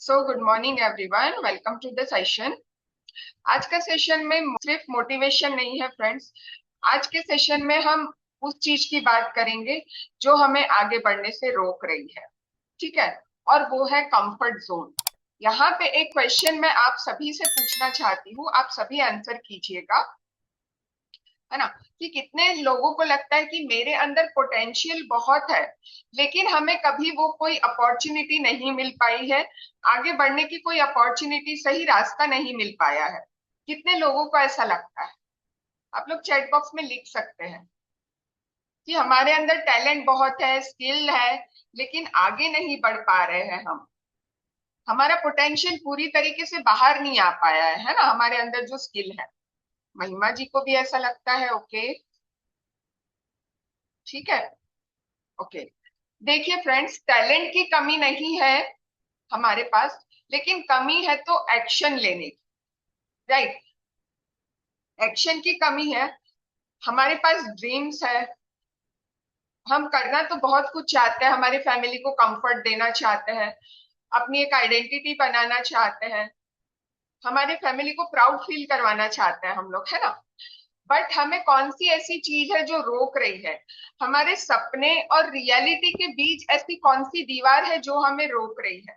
So good morning everyone, welcome to the session. आज का session में सिर्फ मोटिवेशन नहीं है फ्रेंड्स। आज के सेशन में हम उस चीज की बात करेंगे जो हमें आगे बढ़ने से रोक रही है। ठीक है। और वो है कंफर्ट जोन। यहाँ पे एक क्वेश्चन मैं आप सभी से पूछना चाहती हूँ, आप सभी आंसर कीजिएगा, है ना। कि कितने लोगों को लगता है कि मेरे अंदर पोटेंशियल बहुत है, लेकिन हमें कभी वो कोई अपॉर्चुनिटी नहीं मिल पाई है, आगे बढ़ने की कोई अपॉर्चुनिटी, सही रास्ता नहीं मिल पाया है। कितने लोगों को ऐसा लगता है? आप लोग चैट बॉक्स में लिख सकते हैं कि हमारे अंदर टैलेंट बहुत है, स्किल है, लेकिन आगे नहीं बढ़ पा रहे हैं हम। हमारा पोटेंशियल पूरी तरीके से बाहर नहीं आ पाया है ना, हमारे अंदर जो स्किल है। महिमा जी को भी ऐसा लगता है? ओके, ठीक है। ओके, देखिए फ्रेंड्स, टैलेंट की कमी नहीं है हमारे पास, लेकिन कमी है तो एक्शन लेने की। राइट, एक्शन की कमी है। हमारे पास ड्रीम्स है, हम करना तो बहुत कुछ चाहते हैं, हमारी फैमिली को कंफर्ट देना चाहते हैं, अपनी एक आइडेंटिटी बनाना चाहते हैं, हमारे फैमिली को प्राउड फील करवाना चाहते हैं हम लोग, है ना। बट हमें कौन सी ऐसी चीज है जो रोक रही है? हमारे सपने और रियलिटी के बीच ऐसी कौन सी दीवार है जो हमें रोक रही है?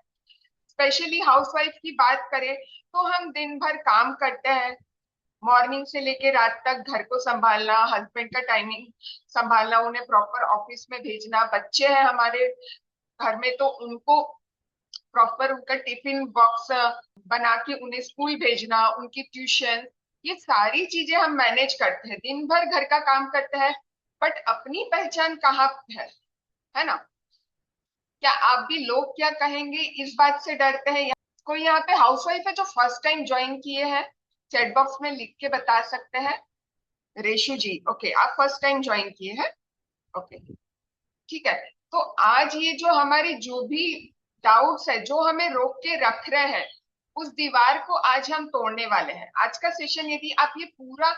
स्पेशली हाउसवाइफ की बात करें तो हम दिन भर काम करते हैं, मॉर्निंग से लेके रात तक घर को संभालना, हस्बैंड का टाइमिंग संभालना, उन्हें प्रॉपर ऑफिस में भेजना, बच्चे हैं हमारे घर में तो उनको प्रॉपर उनका टिफिन बॉक्स बना के उन्हें स्कूल भेजना, उनकी ट्यूशन, ये सारी चीजें हम मैनेज करते हैं, दिन भर घर का काम करते हैं। बट अपनी पहचान कहाँ है ना? क्या आप भी लोग क्या कहेंगे इस बात से डरते हैं? कोई यहाँ पे हाउसवाइफ है जो फर्स्ट टाइम ज्वाइन किए हैं? चैट बॉक्स में लिख के बता सकते हैं। रेशु जी, ओके, आप फर्स्ट टाइम ज्वाइन किए हैं। ओके, ठीक है। तो आज ये जो हमारी जो भी डाउट्स है जो हमें रोक के रख रहे हैं, उस दीवार को आज हम तोड़ने वाले हैं। आज का सेशन यदि आप ये पूरा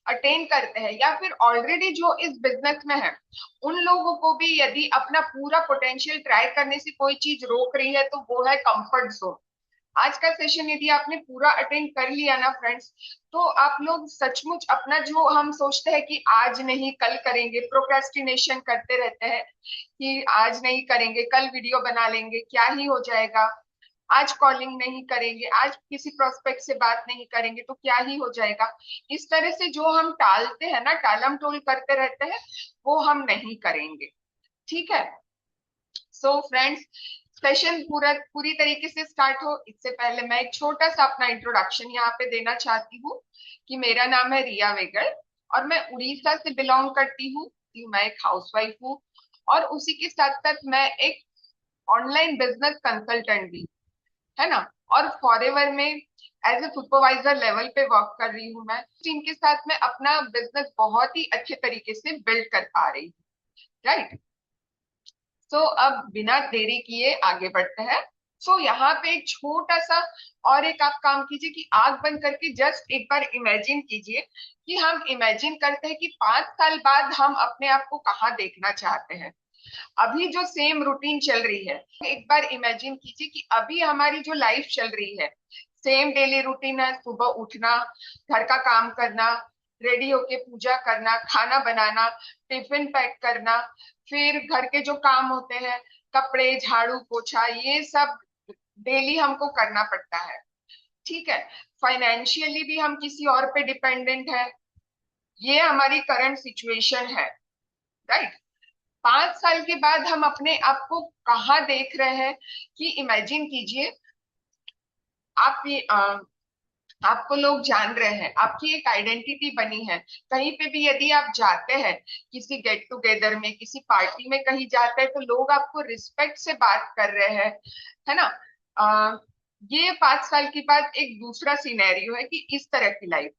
अटेंड करते हैं, या फिर ऑलरेडी जो इस बिजनेस में है उन लोगों को भी यदि अपना पूरा पोटेंशियल ट्राई करने से कोई चीज रोक रही है, तो वो है कंफर्ट जोन। आज का सेशन यदि आपने पूरा अटेंड कर लिया ना फ्रेंड्स, तो आप लोग सचमुच अपना जो हम सोचते हैं कि आज नहीं कल करेंगे, प्रोक्रेस्टिनेशन करते रहते हैं कि आज नहीं करेंगे, कल वीडियो बना लेंगे, क्या ही हो जाएगा, आज कॉलिंग नहीं करेंगे, आज किसी प्रोस्पेक्ट से बात नहीं करेंगे तो क्या ही हो जाएगा। इस तरह से जो हम टालते हैं ना, टालम टोल करते रहते हैं, वो हम नहीं करेंगे। ठीक है। सो फ्रेंड्स, सेशन पूरी तरीके से स्टार्ट हो इससे पहले मैं एक छोटा सा अपना इंट्रोडक्शन यहाँ पे देना चाहती हूँ कि मेरा नाम है रिया वेगड़ और मैं उड़ीसा से बिलोंग करती हूँ। मैं एक हाउसवाइफ हूँ और उसी के साथ साथ मैं एक ऑनलाइन बिजनेस कंसल्टेंट भी, है ना। और फॉरएवर में एज ए सुपरवाइजर लेवल पे वर्क कर रही हूँ मैं। टीम के साथ में अपना बिजनेस बहुत ही अच्छे तरीके से बिल्ड कर पा रही हूँ। राइट। सो अब बिना देरी किए आगे बढ़ते हैं। सो यहाँ पे एक छोटा सा और एक आप काम कीजिए कि आंख बंद करके जस्ट एक बार इमेजिन कीजिए कि हम इमेजिन करते हैं कि 5 साल बाद हम अपने आप को कहाँ देखना चाहते हैं। अभी जो सेम रूटीन चल रही है, एक बार इमेजिन कीजिए कि अभी हमारी जो लाइफ चल रही है, सेम डेली रूटीन है, सुबह उठना, घर का काम करना, रेडी होके पूजा करना, खाना बनाना, टिफिन पैक करना, फिर घर के जो काम होते हैं, कपड़े झाड़ू पोछा, ये सब डेली हमको करना पड़ता है। ठीक है। फाइनेंशियली भी हम किसी और पे डिपेंडेंट है। ये हमारी करंट सिचुएशन है। राइट। 5 साल के बाद हम अपने आप को कहाँ देख रहे हैं? कि इमेजिन कीजिए आप ये आपको लोग जान रहे हैं, आपकी एक आइडेंटिटी बनी है। कहीं पे भी यदि आप जाते हैं, किसी गेट टुगेदर में, किसी पार्टी में कहीं जाते हैं, तो लोग आपको रिस्पेक्ट से बात कर रहे हैं, है ना। आ, ये 5 साल के बाद एक दूसरा सिनेरियो है कि इस तरह की लाइफ।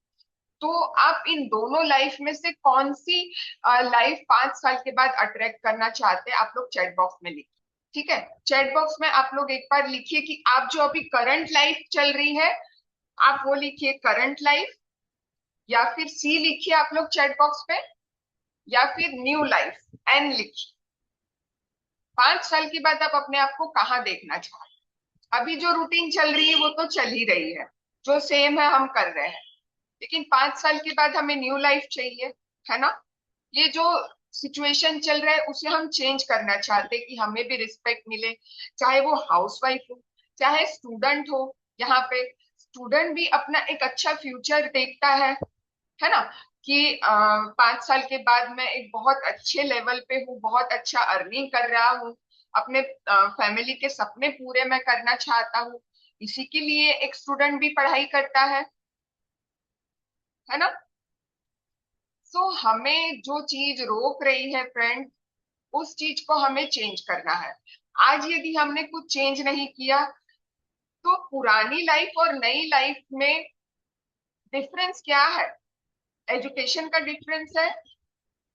तो आप इन दोनों लाइफ में से कौन सी लाइफ 5 साल के बाद अट्रैक्ट करना चाहते हैं? आप लोग चैट बॉक्स में लिखिए। ठीक है। चैट बॉक्स में आप लोग एक बार लिखिए कि आप जो अभी करंट लाइफ चल रही है, आप वो लिखिए करंट लाइफ, या फिर सी लिखिए आप लोग चैट बॉक्स पे, या फिर न्यू लाइफ एन लिखिए। 5 साल के बाद आप अपने आप को कहाँ देखना चाहते हैं? अभी जो रूटीन चल रही है वो तो चल ही रही है, जो सेम है हम कर रहे हैं। लेकिन 5 साल के बाद हमें न्यू लाइफ चाहिए, है ना। ये जो सिचुएशन चल रहा है उसे हम चेंज करना चाहते हैं कि हमें भी रिस्पेक्ट मिले, चाहे वो हाउसवाइफ हो, चाहे स्टूडेंट हो। यहाँ पे स्टूडेंट भी अपना एक अच्छा फ्यूचर देखता है ना, कि 5 साल के बाद मैं एक बहुत अच्छे लेवल पे हूँ, बहुत अच्छा अर्निंग कर रहा हूँ, अपने फैमिली के सपने पूरे मैं करना चाहता हूँ। इसी के लिए एक स्टूडेंट भी पढ़ाई करता है ना। सो हमें जो चीज रोक रही है फ्रेंड, उस चीज को हमें चेंज करना है। आज यदि हमने कुछ चेंज नहीं किया तो पुरानी लाइफ और नई लाइफ में डिफरेंस क्या है? एजुकेशन का डिफरेंस है?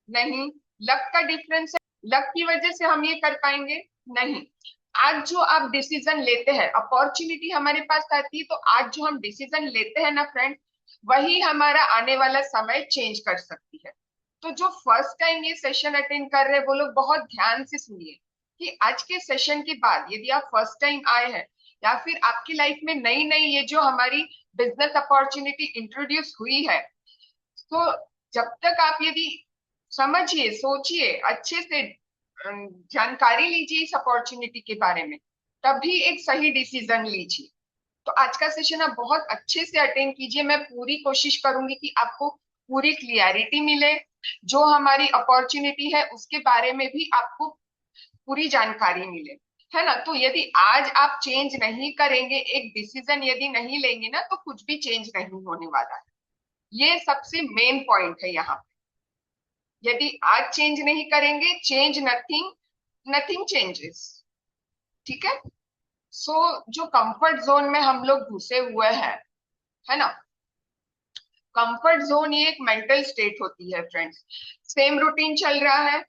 नहीं। लक का डिफरेंस है? लक की वजह से हम ये कर पाएंगे? नहीं। आज जो आप डिसीजन लेते हैं, अपॉर्चुनिटी हमारे पास आती है, तो आज जो हम डिसीजन लेते हैं ना फ्रेंड, वही हमारा आने वाला समय चेंज कर सकती है। तो जो फर्स्ट टाइम ये सेशन अटेंड कर रहे हैं वो लोग बहुत ध्यान से सुनिए कि आज के सेशन के बाद यदि आप फर्स्ट टाइम आए हैं, या फिर आपकी लाइफ में नई नई ये जो हमारी बिजनेस अपॉर्चुनिटी इंट्रोड्यूस हुई है, तो जब तक आप यदि समझिए, सोचिए अच्छे से, जानकारी लीजिए इस अपॉर्चुनिटी के बारे में, तभी एक सही डिसीजन लीजिए। तो आज का सेशन आप बहुत अच्छे से अटेंड कीजिए। मैं पूरी कोशिश करूंगी कि आपको पूरी क्लियरिटी मिले, जो हमारी अपॉर्चुनिटी है उसके बारे में भी आपको पूरी जानकारी मिले, है ना। तो यदि आज आप चेंज नहीं करेंगे, एक डिसीजन यदि नहीं लेंगे ना, तो कुछ भी चेंज नहीं होने वाला है। ये सबसे मेन पॉइंट है यहाँ पे। यदि आज चेंज नहीं करेंगे, चेंज नथिंग, नथिंग चेंजेस। ठीक है। सो जो कंफर्ट जोन में हम लोग घुसे हुए हैं, है ना, कंफर्ट जोन ये एक मेंटल स्टेट होती है फ्रेंड्स। सेम रूटीन चल रहा है,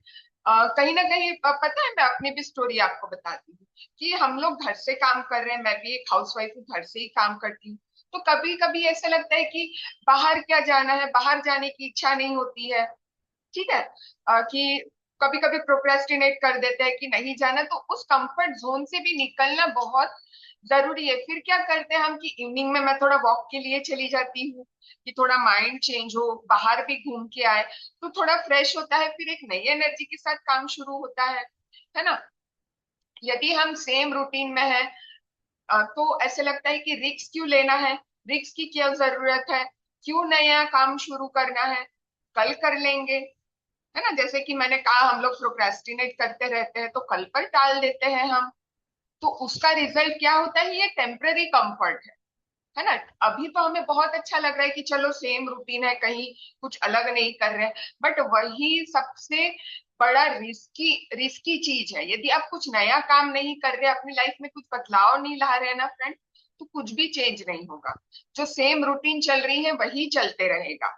कहीं ना कहीं पता है, मैं अपनी भी स्टोरी आपको बताती हूँ कि हम लोग घर से काम कर रहे हैं, मैं भी एक हाउसवाइफ हूँ, घर से ही काम करती हूँ। तो कभी कभी ऐसा लगता है कि बाहर क्या जाना है, बाहर जाने की इच्छा नहीं होती है। ठीक है। कि कभी कभी प्रोक्रेस्टिनेट कर देते हैं कि नहीं जाना, तो उस कंफर्ट जोन से भी निकलना बहुत जरूरी है। फिर क्या करते हैं हम कि इवनिंग में मैं थोड़ा वॉक के लिए चली जाती हूँ, कि थोड़ा माइंड चेंज हो, बाहर भी घूम के आए, तो थोड़ा फ्रेश होता है, फिर एक नई एनर्जी के साथ काम शुरू होता है ना। यदि हम सेम रूटीन में है, तो ऐसे लगता है कि रिस्क क्यों लेना है, रिस्क की क्या जरूरत है, क्यों नया काम शुरू करना है, कल कर लेंगे, है ना। जैसे कि मैंने कहा, हम लोग प्रोक्रेस्टिनेट करते रहते हैं, तो कल पर टाल देते हैं हम। तो उसका रिजल्ट क्या होता है? ये टेम्पररी कंफर्ट है ना। अभी तो हमें बहुत अच्छा लग रहा है कि चलो सेम रूटीन है, कहीं कुछ अलग नहीं कर रहे हैं, बट वही सबसे बड़ा रिस्की रिस्की चीज है। यदि आप कुछ नया काम नहीं कर रहे, अपनी लाइफ में कुछ बदलाव नहीं ला रहे हैं ना फ्रेंड, तो कुछ भी चेंज नहीं होगा। जो सेम रूटीन चल रही है वही चलते रहेगा,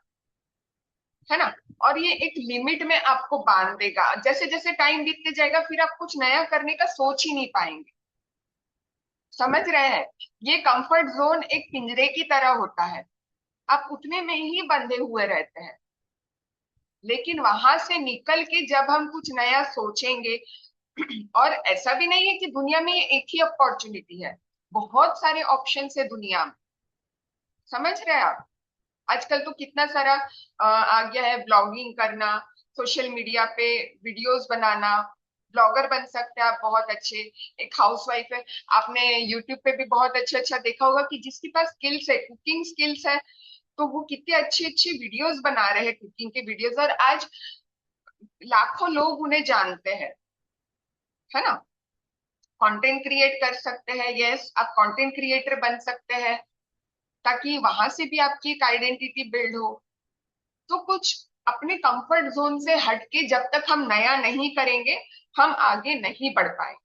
है ना। और ये एक लिमिट में आपको बांध देगा। जैसे जैसे टाइम बीतते जाएगा, फिर आप कुछ नया करने का सोच ही नहीं पाएंगे। समझ रहे हैं? ये कंफर्ट जोन एक पिंजरे की तरह होता है, आप उतने में ही बंधे हुए रहते हैं। लेकिन वहां से निकल के जब हम कुछ नया सोचेंगे, और ऐसा भी नहीं है कि दुनिया में ये एक ही अपॉर्चुनिटी है, बहुत सारे ऑप्शन है दुनिया में। समझ रहे हैं आप? आजकल तो कितना सारा आ गया है, ब्लॉगिंग करना, सोशल मीडिया पे वीडियोस बनाना, ब्लॉगर बन सकते हैं आप बहुत अच्छे। एक हाउसवाइफ है, आपने यूट्यूब पे भी बहुत अच्छा अच्छा देखा होगा कि जिसके पास स्किल्स है, कुकिंग स्किल्स है, तो वो कितने अच्छे अच्छे वीडियोस बना रहे हैं, कुकिंग के वीडियोस, और आज लाखों लोग उन्हें जानते हैं, है ना। कंटेंट क्रिएट कर सकते हैं, यस, आप कंटेंट क्रिएटर बन सकते हैं, ताकि वहां से भी आपकी एक आइडेंटिटी बिल्ड हो। तो कुछ अपने कंफर्ट जोन से हटके जब तक हम नया नहीं करेंगे, हम आगे नहीं बढ़ पाएंगे।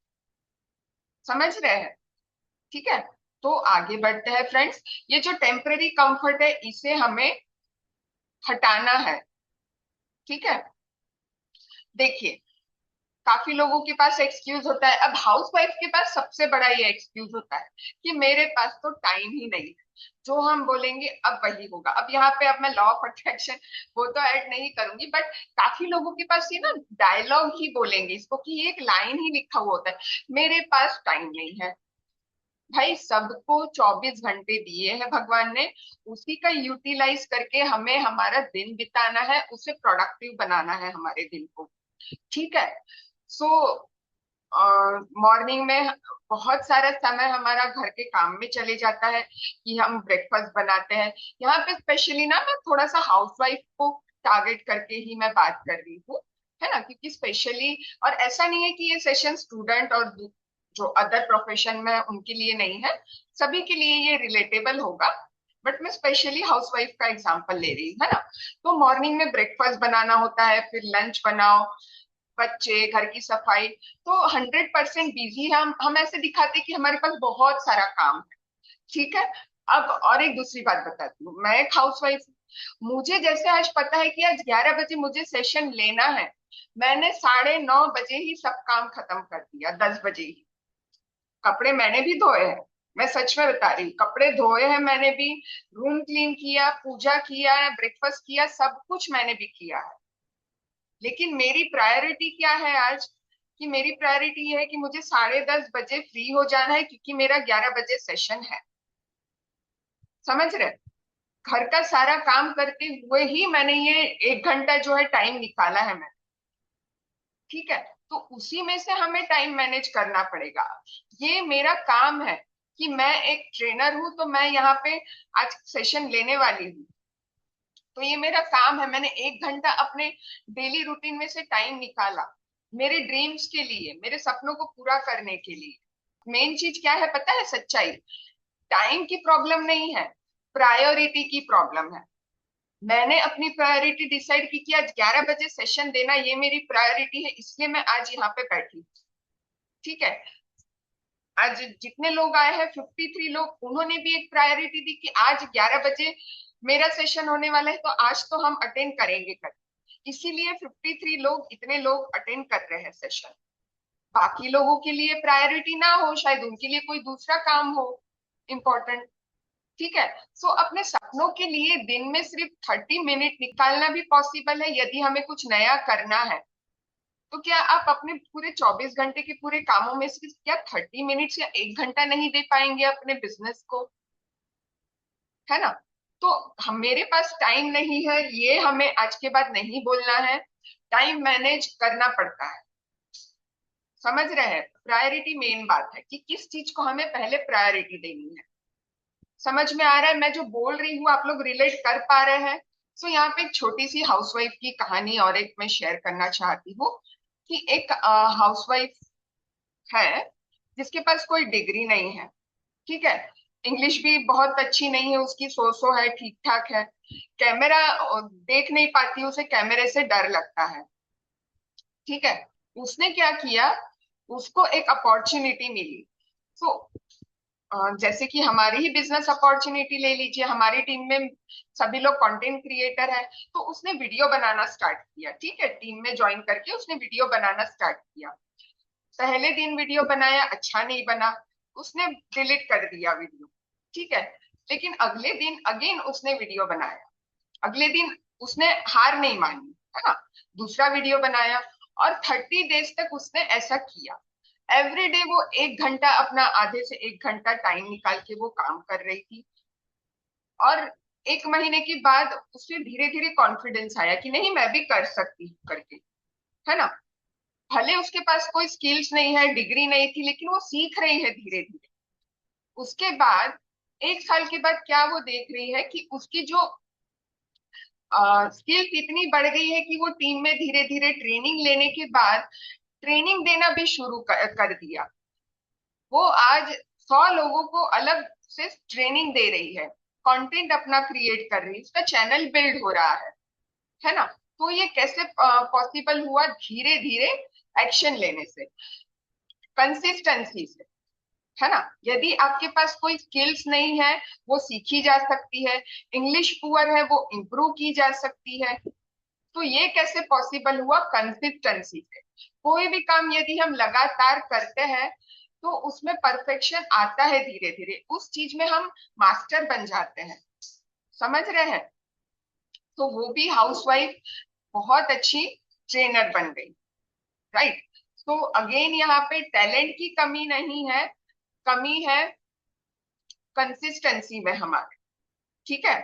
समझ रहे हैं? ठीक है। तो आगे बढ़ते हैं फ्रेंड्स। ये जो टेम्पररी कंफर्ट है, इसे हमें हटाना है। ठीक है। देखिए, काफी लोगों के पास एक्सक्यूज होता है, अब हाउस वाइफ के पास सबसे बड़ा ये एक्सक्यूज होता है कि मेरे पास तो टाइम ही नहीं है। जो हम बोलेंगे अब वही होगा। अब यहाँ पे अब मैं लॉ ऑफ अट्रैक्शन वो तो ऐड नहीं करूंगी, बट काफी लोगों के पास ये ना डायलॉग ही बोलेंगे इसको, कि ये एक लाइन ही लिखा हुआ होता है, मेरे पास टाइम नहीं है। भाई सबको 24 घंटे दिए हैं भगवान ने, उसी का यूटिलाइज करके हमें हमारा दिन बिताना है, उसे प्रोडक्टिव बनाना है हमारे दिन को। ठीक है। सो मॉर्निंग में बहुत सारा समय हमारा घर के काम में चले जाता है कि हम ब्रेकफास्ट बनाते हैं। यहाँ पे स्पेशली ना मैं थोड़ा सा हाउसवाइफ को टारगेट करके ही मैं बात कर रही हूँ, है ना, क्योंकि स्पेशली, और ऐसा नहीं है कि ये सेशन स्टूडेंट और जो अदर प्रोफेशन में है, उनके लिए नहीं है, सभी के लिए ये रिलेटेबल होगा, बट मैं स्पेशली हाउसवाइफ का एग्जांपल ले रही हूँ, है ना। तो मॉर्निंग में ब्रेकफास्ट बनाना होता है, फिर लंच बनाओ, बच्चे, घर की सफाई, तो 100% बिजी है हम ऐसे दिखाते कि हमारे पास बहुत सारा काम है। ठीक है। अब और एक दूसरी बात बताती हूँ, मैं एक हाउसवाइफ हूँ, मुझे जैसे आज पता है कि आज 11 बजे मुझे सेशन लेना है, मैंने 9:30 बजे ही सब काम खत्म कर दिया, 10 बजे ही। कपड़े मैंने भी धोए हैं, मैं सच में बता रही हूँ, कपड़े धोए हैं मैंने भी, रूम क्लीन किया, पूजा किया है, ब्रेकफास्ट किया, सब कुछ मैंने भी किया है। लेकिन मेरी प्रायोरिटी क्या है आज, कि मेरी प्रायोरिटी ये है कि मुझे 10:30 बजे फ्री हो जाना है, क्योंकि मेरा 11 बजे सेशन है। समझ रहे? घर का सारा काम करते हुए ही मैंने ये 1 घंटा जो है टाइम निकाला है मैं। ठीक है। तो उसी में से हमें टाइम मैनेज करना पड़ेगा। ये मेरा काम है कि मैं एक ट्रेनर हूं, तो मैं यहाँ पे आज सेशन लेने वाली हूँ, तो ये मेरा काम है। मैंने 1 घंटा अपने डेली रूटीन में से टाइम निकाला मेरे ड्रीम्स के लिए, मेरे सपनों को पूरा करने के लिए। मेन चीज क्या है पता है? सच्चाई, टाइम की प्रॉब्लम नहीं है, प्रायोरिटी की प्रॉब्लम है। मैंने अपनी प्रायोरिटी डिसाइड की कि आज 11 बजे सेशन देना ये मेरी प्रायोरिटी है, इसलिए मैं आज यहाँ पे बैठी। ठीक है। आज जितने लोग आए हैं 53 लोग, उन्होंने भी एक प्रायोरिटी दी कि आज 11 बजे मेरा सेशन होने वाला है, तो आज तो हम अटेंड करेंगे कर, इसीलिए 53 लोग, इतने लोग अटेंड कर रहे हैं सेशन। बाकी लोगों के लिए प्रायोरिटी ना हो, शायद उनके लिए कोई दूसरा काम हो इम्पोर्टेंट। ठीक है। सो अपने सपनों के लिए दिन में सिर्फ 30 मिनट निकालना भी पॉसिबल है, यदि हमें कुछ नया करना है। तो क्या आप अपने पूरे 24 घंटे के पूरे कामों में से क्या 30 मिनट या 1 घंटा नहीं दे पाएंगे अपने बिजनेस को? है ना। तो हम, मेरे पास टाइम नहीं है, ये हमें आज के बाद नहीं बोलना है। टाइम मैनेज करना पड़ता है। समझ रहे हैं? प्रायोरिटी मेन बात है कि किस चीज को हमें पहले प्रायोरिटी देनी है। समझ में आ रहा है मैं जो बोल रही हूँ? आप लोग रिलेट कर पा रहे हैं? सो यहाँ पे एक छोटी सी हाउसवाइफ की कहानी और एक मैं शेयर करना चाहती हूँ, कि एक हाउसवाइफ है जिसके पास कोई डिग्री नहीं है। ठीक है। इंग्लिश भी बहुत अच्छी नहीं है उसकी, सो सो है, ठीक ठाक है। कैमरा देख नहीं पाती, उसे कैमरे से डर लगता है। ठीक है। उसने क्या किया, उसको एक अपॉर्चुनिटी मिली। तो जैसे कि हमारी ही बिजनेस अपॉर्चुनिटी ले लीजिए, हमारी टीम में सभी लोग कंटेंट क्रिएटर हैं, तो उसने वीडियो बनाना स्टार्ट किया। ठीक है। टीम में ज्वाइन करके उसने वीडियो बनाना स्टार्ट किया। पहले दिन वीडियो बनाया, अच्छा नहीं बना, उसने डिलीट कर दिया वीडियो। ठीक है। लेकिन अगले दिन अगेन उसने वीडियो बनाया, अगले दिन उसने हार नहीं मानी, है ना, दूसरा वीडियो बनाया, और 30 डेज तक उसने ऐसा किया। एवरी डे वो 1 घंटा अपना, आधे से 1 घंटा टाइम निकाल के वो काम कर रही थी। और 1 महीने के बाद उसे धीरे धीरे कॉन्फिडेंस आया कि नहीं, मैं भी कर सकती हूँ करके, है ना। भले उसके पास कोई स्किल्स नहीं है, डिग्री नहीं थी, लेकिन वो सीख रही है धीरे धीरे। उसके बाद 1 साल के बाद क्या वो देख रही है कि उसकी जो स्किल इतनी बढ़ गई है कि वो टीम में धीरे धीरे ट्रेनिंग लेने के बाद ट्रेनिंग देना भी शुरू कर दिया। वो आज 100 लोगों को अलग से ट्रेनिंग दे रही है, कंटेंट अपना क्रिएट कर रही है, उसका चैनल बिल्ड हो रहा है ना। तो ये कैसे पॉसिबल हुआ? धीरे धीरे एक्शन लेने से, कंसिस्टेंसी से, है ना। यदि आपके पास कोई स्किल्स नहीं है, वो सीखी जा सकती है। इंग्लिश पुअर है, वो इम्प्रूव की जा सकती है। तो ये कैसे पॉसिबल हुआ? कंसिस्टेंसी से। कोई भी काम यदि हम लगातार करते हैं, तो उसमें परफेक्शन आता है धीरे धीरे, उस चीज में हम मास्टर बन जाते हैं। समझ रहे हैं? तो वो भी हाउसवाइफ बहुत अच्छी ट्रेनर बन गई, राइट। तो अगेन यहाँ पे टैलेंट की कमी नहीं है, कमी है कंसिस्टेंसी में हमारे। ठीक है।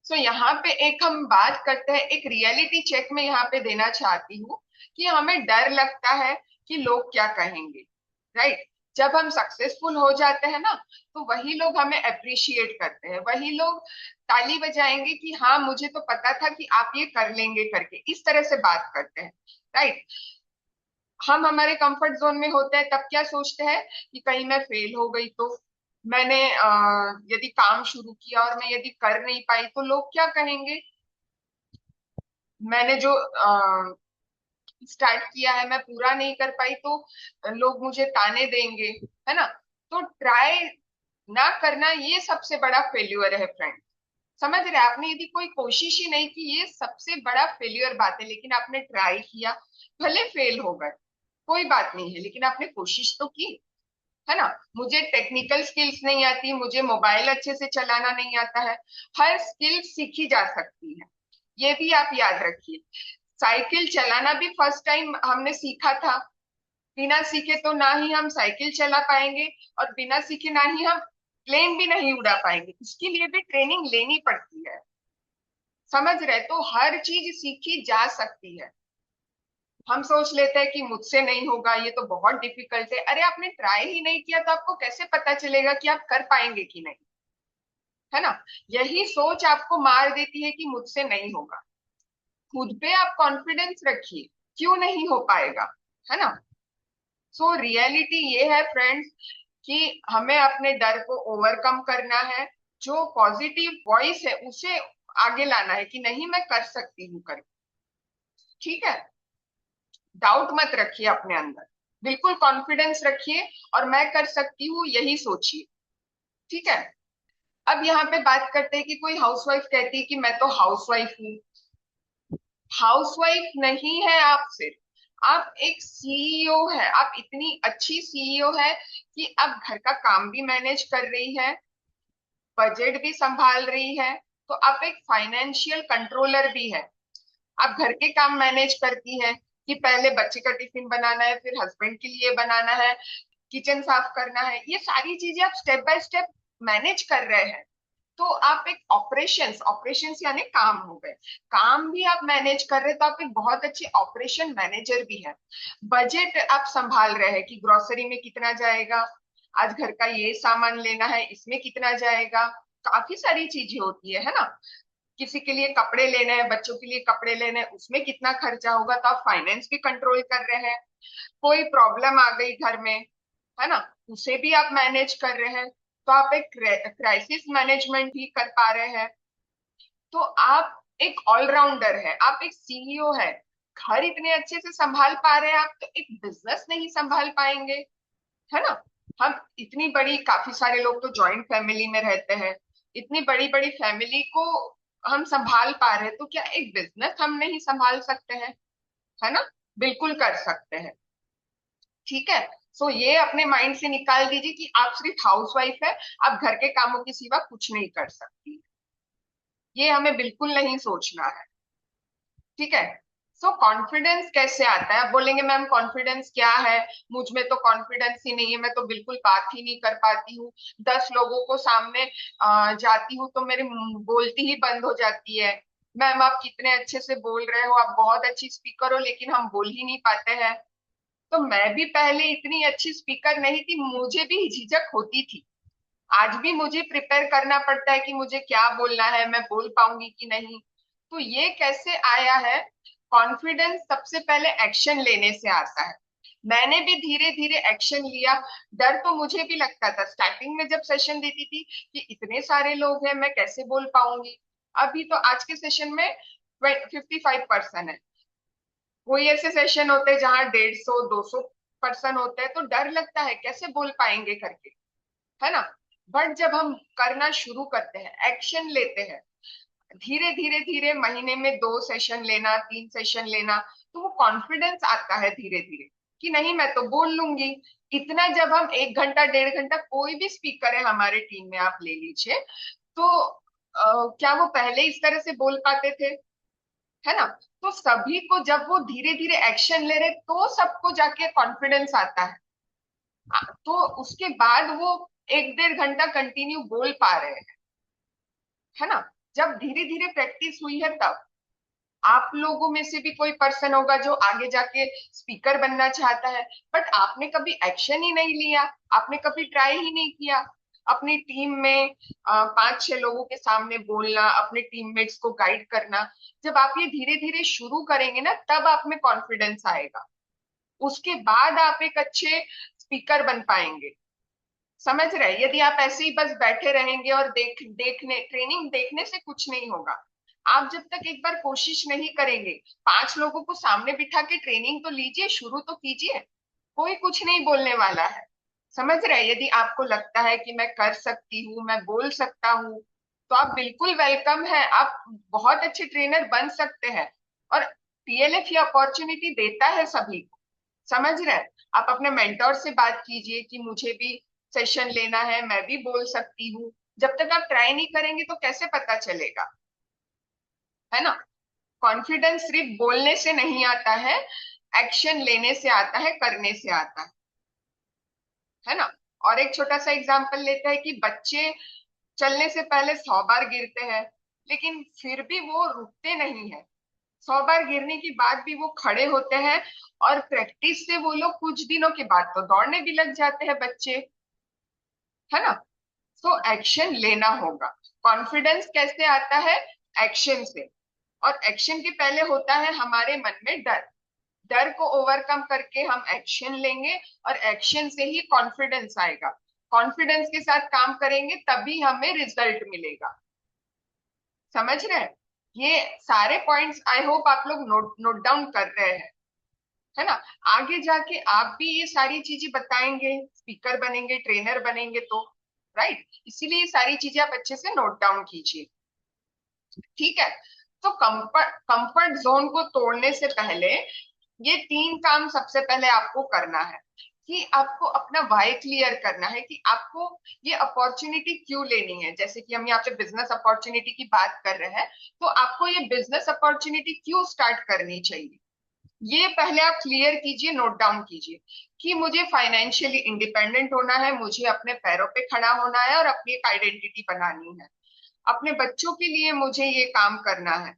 सो यहाँ पे एक हम बात करते हैं, एक रियलिटी चेक में यहाँ पे देना चाहती हूँ कि हमें डर लगता है कि लोग क्या कहेंगे, राइट। जब हम सक्सेसफुल हो जाते हैं ना, तो वही लोग हमें अप्रिशिएट करते हैं, वही लोग ताली बजाएंगे कि हाँ मुझे तो पता था कि आप ये कर लेंगे करके, इस तरह से बात करते हैं, राइट। हम हमारे कंफर्ट जोन में होते हैं तब क्या सोचते हैं कि कहीं मैं फेल हो गई तो, मैंने यदि काम शुरू किया और मैं यदि कर नहीं पाई तो लोग क्या कहेंगे, मैंने जो स्टार्ट किया है मैं पूरा नहीं कर पाई तो लोग मुझे ताने देंगे, है ना। तो ट्राई ना करना ये सबसे बड़ा फेल्यूर है फ्रेंड। समझ रहे हैं? आपने यदि कोई कोशिश ही नहीं की, ये सबसे बड़ा फेल्यूर बात है। लेकिन आपने ट्राई किया, भले फेल हो गए कोई बात नहीं है, लेकिन आपने कोशिश तो की, है ना। मुझे टेक्निकल स्किल्स नहीं आती, मुझे मोबाइल अच्छे से चलाना नहीं आता है, हर स्किल सीखी जा सकती है, ये भी आप याद रखिए। साइकिल चलाना भी फर्स्ट टाइम हमने सीखा था, बिना सीखे तो ना ही हम साइकिल चला पाएंगे, और बिना सीखे ना ही हम प्लेन भी नहीं उड़ा पाएंगे, इसके लिए भी ट्रेनिंग लेनी पड़ती है। समझ रहे? तो हर चीज सीखी जा सकती है। हम सोच लेते हैं कि मुझसे नहीं होगा, ये तो बहुत डिफिकल्ट है। अरे आपने ट्राई ही नहीं किया तो आपको कैसे पता चलेगा कि आप कर पाएंगे कि नहीं, है ना। यही सोच आपको मार देती है कि मुझसे नहीं होगा। खुद पे आप कॉन्फिडेंस रखिए, क्यों नहीं हो पाएगा, है ना। सो रियलिटी ये है फ्रेंड्स कि हमें अपने डर को ओवरकम करना है, जो पॉजिटिव वॉइस है उसे आगे लाना है कि नहीं मैं कर सकती हूँ कर। ठीक है। डाउट मत रखिए अपने अंदर, बिल्कुल कॉन्फिडेंस रखिए, और मैं कर सकती हूँ यही सोचिए। ठीक है। अब यहाँ पे बात करते हैं कि कोई हाउसवाइफ कहती है कि मैं तो हाउसवाइफ हूँ। हाउसवाइफ नहीं है आप, सिर्फ आप एक सीईओ है। आप इतनी अच्छी सीईओ है कि आप घर का काम भी मैनेज कर रही है, बजट भी संभाल रही है, तो आप एक फाइनेंशियल कंट्रोलर भी है। आप घर के काम मैनेज करती है कि पहले बच्चे का टिफिन बनाना है, फिर हस्बैंड के लिए बनाना है, किचन साफ करना है, ये सारी चीजें आप स्टेप बाय स्टेप मैनेज कर रहे हैं। तो आप एक ऑपरेशंस ऑपरेशंस यानी काम हो गए, काम भी आप मैनेज कर रहे हैं, तो आप एक बहुत अच्छे ऑपरेशन मैनेजर भी है। बजट आप संभाल रहे हैं कि ग्रोसरी में कितना जाएगा, आज घर का ये सामान लेना है इसमें कितना जाएगा, काफी सारी चीजें होती है ना। किसी के लिए कपड़े लेने हैं, बच्चों के लिए कपड़े लेने हैं, उसमें कितना खर्चा होगा, तो आप फाइनेंस भी कंट्रोल कर रहे हैं। कोई प्रॉब्लम आ गई घर में, है ना, उसे भी आप मैनेज कर रहे हैं, तो आप एक क्राइसिस मैनेजमेंट भी कर पा रहे हैं। तो आप एक ऑलराउंडर है, आप एक सीईओ है। घर इतने अच्छे से संभाल पा रहे हैं आप, तो एक बिजनेस नहीं संभाल पाएंगे, है ना। हम इतनी बड़ी, काफी सारे लोग तो जॉइंट फैमिली में रहते हैं, इतनी बड़ी बड़ी फैमिली को हम संभाल पा रहे हैं, तो क्या एक बिजनेस हम नहीं संभाल सकते हैं, है ना। बिल्कुल कर सकते हैं। ठीक है। सो ये अपने माइंड से निकाल दीजिए कि आप सिर्फ हाउसवाइफ है, आप घर के कामों के सिवा कुछ नहीं कर सकती, ये हमें बिल्कुल नहीं सोचना है। ठीक है। सो कॉन्फिडेंस कैसे आता है? आप बोलेंगे मैम कॉन्फिडेंस क्या है, मुझ में तो कॉन्फिडेंस ही नहीं है, मैं तो बिल्कुल बात ही नहीं कर पाती हूँ, 10 लोगों को सामने जाती हूँ तो मेरी बोलती ही बंद हो जाती है। मैम आप कितने अच्छे से बोल रहे हो, आप बहुत अच्छी स्पीकर हो, लेकिन हम बोल ही नहीं पाते हैं। तो मैं भी पहले इतनी अच्छी स्पीकर नहीं थी, मुझे भी झिझक होती थी। आज भी मुझे प्रिपेयर करना पड़ता है कि मुझे क्या बोलना है, मैं बोल पाऊंगी कि नहीं। तो ये कैसे आया है? कॉन्फिडेंस सबसे पहले एक्शन लेने से आता है। मैंने भी धीरे धीरे एक्शन लिया। डर तो मुझे भी लगता था स्टार्टिंग में, जब सेशन देती थी, कि इतने सारे लोग हैं मैं कैसे बोल पाऊंगी। अभी तो आज के सेशन में 55% है। कोई ऐसे सेशन होते हैं जहाँ 150-200 पर्सन होते हैं, तो डर लगता है कैसे बोल पाएंगे करके, है ना। बट जब हम करना शुरू करते हैं, एक्शन लेते हैं, धीरे धीरे धीरे महीने में 2 सेशन लेना, 3 सेशन लेना, तो वो कॉन्फिडेंस आता है धीरे धीरे कि नहीं मैं तो बोल लूंगी। इतना जब हम 1 घंटा 1.5 घंटा, कोई भी स्पीकर है हमारे टीम में आप ले लीजिए, तो क्या वो पहले इस तरह से बोल पाते थे? है ना। तो सभी को जब वो धीरे धीरे एक्शन ले रहे, तो सबको जाके कॉन्फिडेंस आता है। तो उसके बाद वो एक 1.5 घंटा कंटिन्यू बोल पा रहे हैं, है ना। जब धीरे धीरे प्रैक्टिस हुई है तब आप लोगों में से भी कोई पर्सन होगा जो आगे जाके स्पीकर बनना चाहता है, बट आपने कभी एक्शन ही नहीं लिया, आपने कभी ट्राई ही नहीं किया अपनी टीम में 5-6 लोगों के सामने बोलना, अपने टीममेट्स को गाइड करना। जब आप ये धीरे धीरे शुरू करेंगे ना, तब आप में कॉन्फिडेंस आएगा, उसके बाद आप एक अच्छे स्पीकर बन पाएंगे। समझ रहे हैं? यदि आप ऐसे ही बस बैठे रहेंगे और देखने ट्रेनिंग देखने से कुछ नहीं होगा। आप जब तक एक बार कोशिश नहीं करेंगे, 5 लोगों को सामने बिठा के ट्रेनिंग तो लीजिए, शुरू तो कीजिए, कोई कुछ नहीं बोलने वाला है। समझ रहे हैं? यदि आपको लगता है कि मैं कर सकती हूँ, मैं बोल सकता हूँ, तो आप बिल्कुल वेलकम है, आप बहुत अच्छे ट्रेनर बन सकते हैं। और पीएलएफ ये अपॉर्चुनिटी देता है सभी को। समझ रहे हैं? आप अपने मेंटोर से बात कीजिए कि मुझे भी सेशन लेना है, मैं भी बोल सकती हूँ। जब तक आप ट्राई नहीं करेंगे तो कैसे पता चलेगा, है ना। कॉन्फिडेंस सिर्फ बोलने से नहीं आता है, एक्शन लेने से आता है, करने से आता है ना। और एक छोटा सा एग्जांपल लेते हैं कि बच्चे चलने से पहले 100 बार गिरते हैं, लेकिन फिर भी वो रुकते नहीं है। 100 बार गिरने के बाद भी वो खड़े होते हैं, और प्रैक्टिस से वो लोग कुछ दिनों के बाद तो दौड़ने भी लग जाते हैं बच्चे, है ना। तो एक्शन लेना होगा। कॉन्फिडेंस कैसे आता है? एक्शन से। और एक्शन के पहले होता है हमारे मन में डर। डर को ओवरकम करके हम एक्शन लेंगे, और एक्शन से ही कॉन्फिडेंस आएगा। कॉन्फिडेंस के साथ काम करेंगे तभी हमें रिजल्ट मिलेगा। समझ रहे हैं? ये सारे पॉइंट्स आई होप आप लोग नोट नोट डाउन कर रहे हैं, है ना। आगे जाके आप भी ये सारी चीजें बताएंगे, स्पीकर बनेंगे, ट्रेनर बनेंगे तो, राइट। इसीलिए ये सारी चीजें आप अच्छे से नोट डाउन कीजिए, ठीक है। तो कंफर्ट जोन को तोड़ने से पहले ये 3 काम सबसे पहले आपको करना है। कि आपको अपना वाई क्लियर करना है कि आपको ये अपॉर्चुनिटी क्यों लेनी है। जैसे कि हम यहाँ पे बिजनेस अपॉर्चुनिटी की बात कर रहे हैं, तो आपको ये बिजनेस अपॉर्चुनिटी क्यों स्टार्ट करनी चाहिए, ये पहले आप क्लियर कीजिए, नोट डाउन कीजिए। कि मुझे फाइनेंशियली इंडिपेंडेंट होना है, मुझे अपने पैरों पे खड़ा होना है और अपनी एक आइडेंटिटी बनानी है। अपने बच्चों के लिए मुझे ये काम करना है।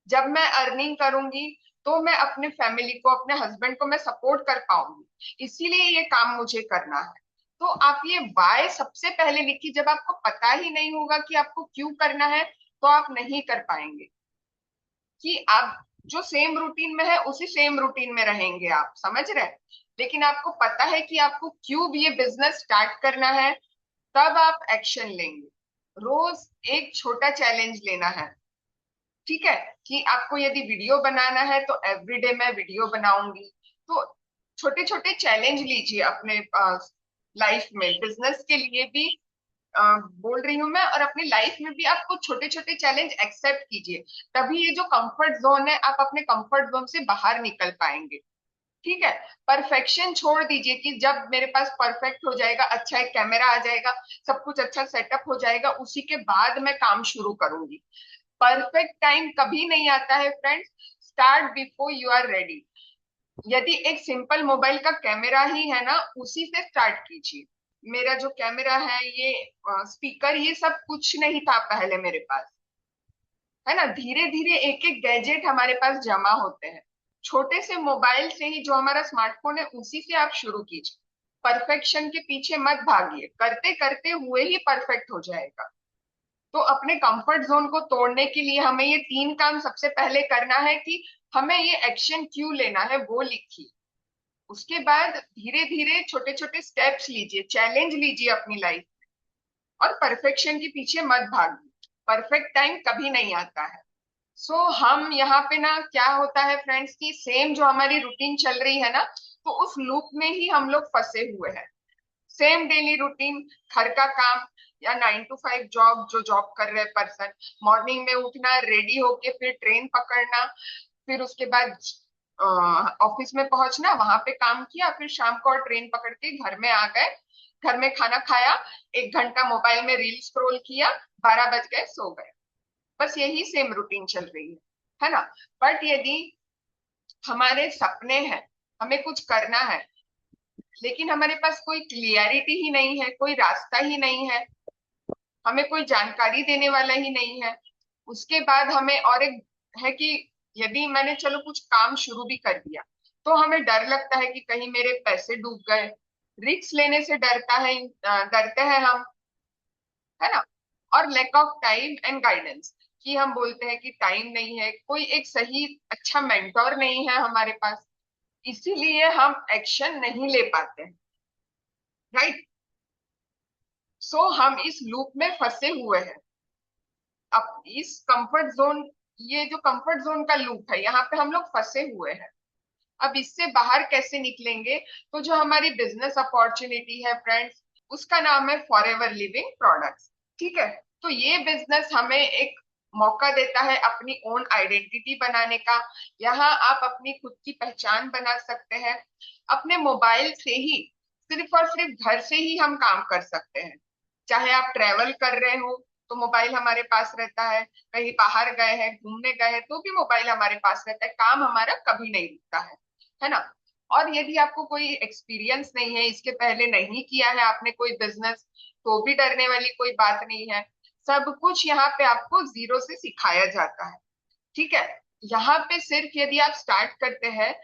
जब मैं अर्निंग करूंगी तो मैं अपने फैमिली को, अपने हस्बैंड को मैं सपोर्ट कर पाऊंगी, इसीलिए ये काम मुझे करना है। तो आप ये वाय सबसे पहले लिखिए। जब आपको पता ही नहीं होगा कि आपको क्यों करना है, तो आप नहीं कर पाएंगे। कि आप जो सेम रूटीन में है उसी सेम रूटीन में रहेंगे, आप समझ रहे हैं। लेकिन आपको पता है कि आपको क्यों भी ये बिजनेस स्टार्ट करना है, तब आप एक्शन लेंगे। रोज एक छोटा चैलेंज लेना है, ठीक है। कि आपको यदि वीडियो बनाना है तो एवरीडे मैं वीडियो बनाऊंगी। तो छोटे छोटे चैलेंज लीजिए अपने लाइफ में, बिजनेस के लिए भी बोल रही हूँ मैं, और अपनी लाइफ में भी आपको छोटे छोटे चैलेंज एक्सेप्ट कीजिए। तभी ये जो कंफर्ट जोन है, आप अपने कंफर्ट जोन से बाहर निकल पाएंगे, ठीक है। परफेक्शन छोड़ दीजिए कि जब मेरे पास परफेक्ट हो जाएगा, अच्छा एक कैमरा आ जाएगा, सब कुछ अच्छा सेटअप हो जाएगा, उसी के बाद मैं काम शुरू करूंगी। परफेक्ट टाइम कभी नहीं आता है friends. Start before you are ready. यदि एक सिंपल मोबाइल का कैमरा ही है ना, उसी से स्टार्ट कीजिए। मेरा जो कैमरा है, ये स्पीकर, ये सब कुछ नहीं था पहले मेरे पास, है ना। धीरे धीरे एक एक गैजेट हमारे पास जमा होते हैं। छोटे से मोबाइल से ही, जो हमारा स्मार्टफोन है, उसी से आप शुरू कीजिए। परफेक्शन के पीछे मत भागिए, करते करते हुए ही परफेक्ट हो जाएगा। तो अपने कंफर्ट जोन को तोड़ने के लिए हमें ये 3 काम सबसे पहले करना है। कि हमें ये एक्शन क्यों लेना है वो लिखिए। उसके बाद धीरे धीरे छोटे छोटे स्टेप्स लीजिए, चैलेंज लीजिए अपनी लाइफ, और परफेक्शन के पीछे मत भागिए। परफेक्ट टाइम कभी नहीं आता है। हम यहाँ पे ना, क्या होता है फ्रेंड्स, की सेम जो हमारी रूटीन चल रही है ना, तो उस लूप में ही हम लोग फंसे हुए हैं। सेम डेली रूटीन, घर का काम, या 9 to 5 जॉब, जो जॉब कर रहे पर्सन, मॉर्निंग में उठना, रेडी होके फिर ट्रेन पकड़ना, फिर उसके बाद ऑफिस में पहुंचना, वहां पे काम किया, फिर शाम को और ट्रेन पकड़ के घर में आ गए, घर में खाना खाया, 1 घंटा मोबाइल में रील स्क्रॉल किया, 12 बज गए, सो गए। बस यही सेम रूटीन चल रही है ना। बट यदि हमारे सपने हैं, हमें कुछ करना है, लेकिन हमारे पास कोई क्लियरिटी ही नहीं है, कोई रास्ता ही नहीं है, हमें कोई जानकारी देने वाला ही नहीं है। उसके बाद हमें और एक है कि यदि मैंने चलो कुछ काम शुरू भी कर दिया तो हमें डर लगता है कि कहीं मेरे पैसे डूब गए। रिस्क लेने से डरते हैं हम, है ना। और lack of time and guidance, कि हम बोलते हैं कि टाइम नहीं है, कोई एक सही अच्छा मेंटोर नहीं है हमारे पास, इसीलिए हम एक्शन नहीं ले पाते हैं। राइट। सो हम इस लूप में फंसे हुए हैं। अब इस कंफर्ट जोन, ये जो कंफर्ट जोन का लूप है, यहाँ पे हम लोग फंसे हुए हैं। अब इससे बाहर कैसे निकलेंगे? तो जो हमारी बिजनेस अपॉर्चुनिटी है फ्रेंड्स, उसका नाम है फॉरएवर लिविंग प्रोडक्ट्स। ठीक है। तो ये बिजनेस हमें एक मौका देता है अपनी ओन आइडेंटिटी बनाने का। यहाँ आप अपनी खुद की पहचान बना सकते हैं। अपने मोबाइल से ही, सिर्फ और सिर्फ घर से ही हम काम कर सकते हैं। चाहे आप ट्रेवल कर रहे हो तो मोबाइल हमारे पास रहता है, कहीं बाहर गए हैं, घूमने गए हैं, तो भी मोबाइल हमारे पास रहता है, काम हमारा कभी नहीं रुकता है ना। और यदि आपको कोई एक्सपीरियंस नहीं है, इसके पहले नहीं किया है आपने कोई बिजनेस, तो भी डरने वाली कोई बात नहीं है। सब कुछ यहाँ पे आपको जीरो से सिखाया जाता है। ठीक है। यहाँ पे सिर्फ यदि आप स्टार्ट करते हैं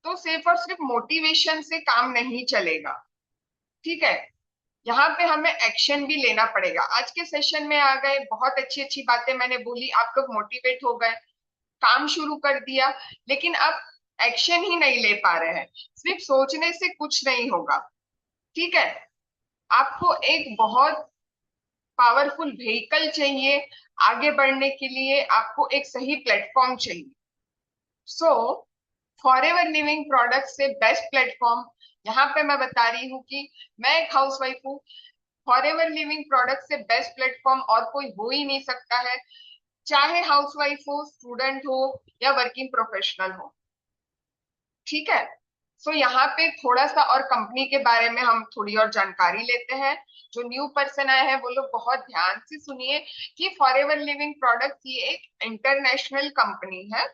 तो सिर्फ और सिर्फ मोटिवेशन से काम नहीं चलेगा। ठीक है। यहाँ पे हमें एक्शन भी लेना पड़ेगा। आज के सेशन में आ गए, बहुत अच्छी अच्छी बातें मैंने बोली, आप लोग मोटिवेट हो गए, काम शुरू कर दिया, लेकिन अब एक्शन ही नहीं ले पा रहे हैं। सिर्फ सोचने से कुछ नहीं होगा। ठीक है। आपको एक बहुत पावरफुल व्हीकल चाहिए, आगे बढ़ने के लिए आपको एक सही प्लेटफॉर्म चाहिए। सो फॉरएवर लिविंग प्रोडक्ट से बेस्ट प्लेटफॉर्म, यहाँ पे मैं बता रही हूँ कि मैं एक हाउसवाइफ हूँ, फॉरएवर लिविंग प्रोडक्ट से बेस्ट प्लेटफॉर्म और कोई हो ही नहीं सकता है। चाहे हाउसवाइफ हो, स्टूडेंट हो, या वर्किंग प्रोफेशनल हो। ठीक है। सो यहाँ पे थोड़ा सा और कंपनी के बारे में हम थोड़ी और जानकारी लेते हैं। जो न्यू पर्सन आए हैं वो लोग बहुत ध्यान से सुनिए कि फॉरएवर लिविंग प्रोडक्ट ये एक इंटरनेशनल कंपनी है,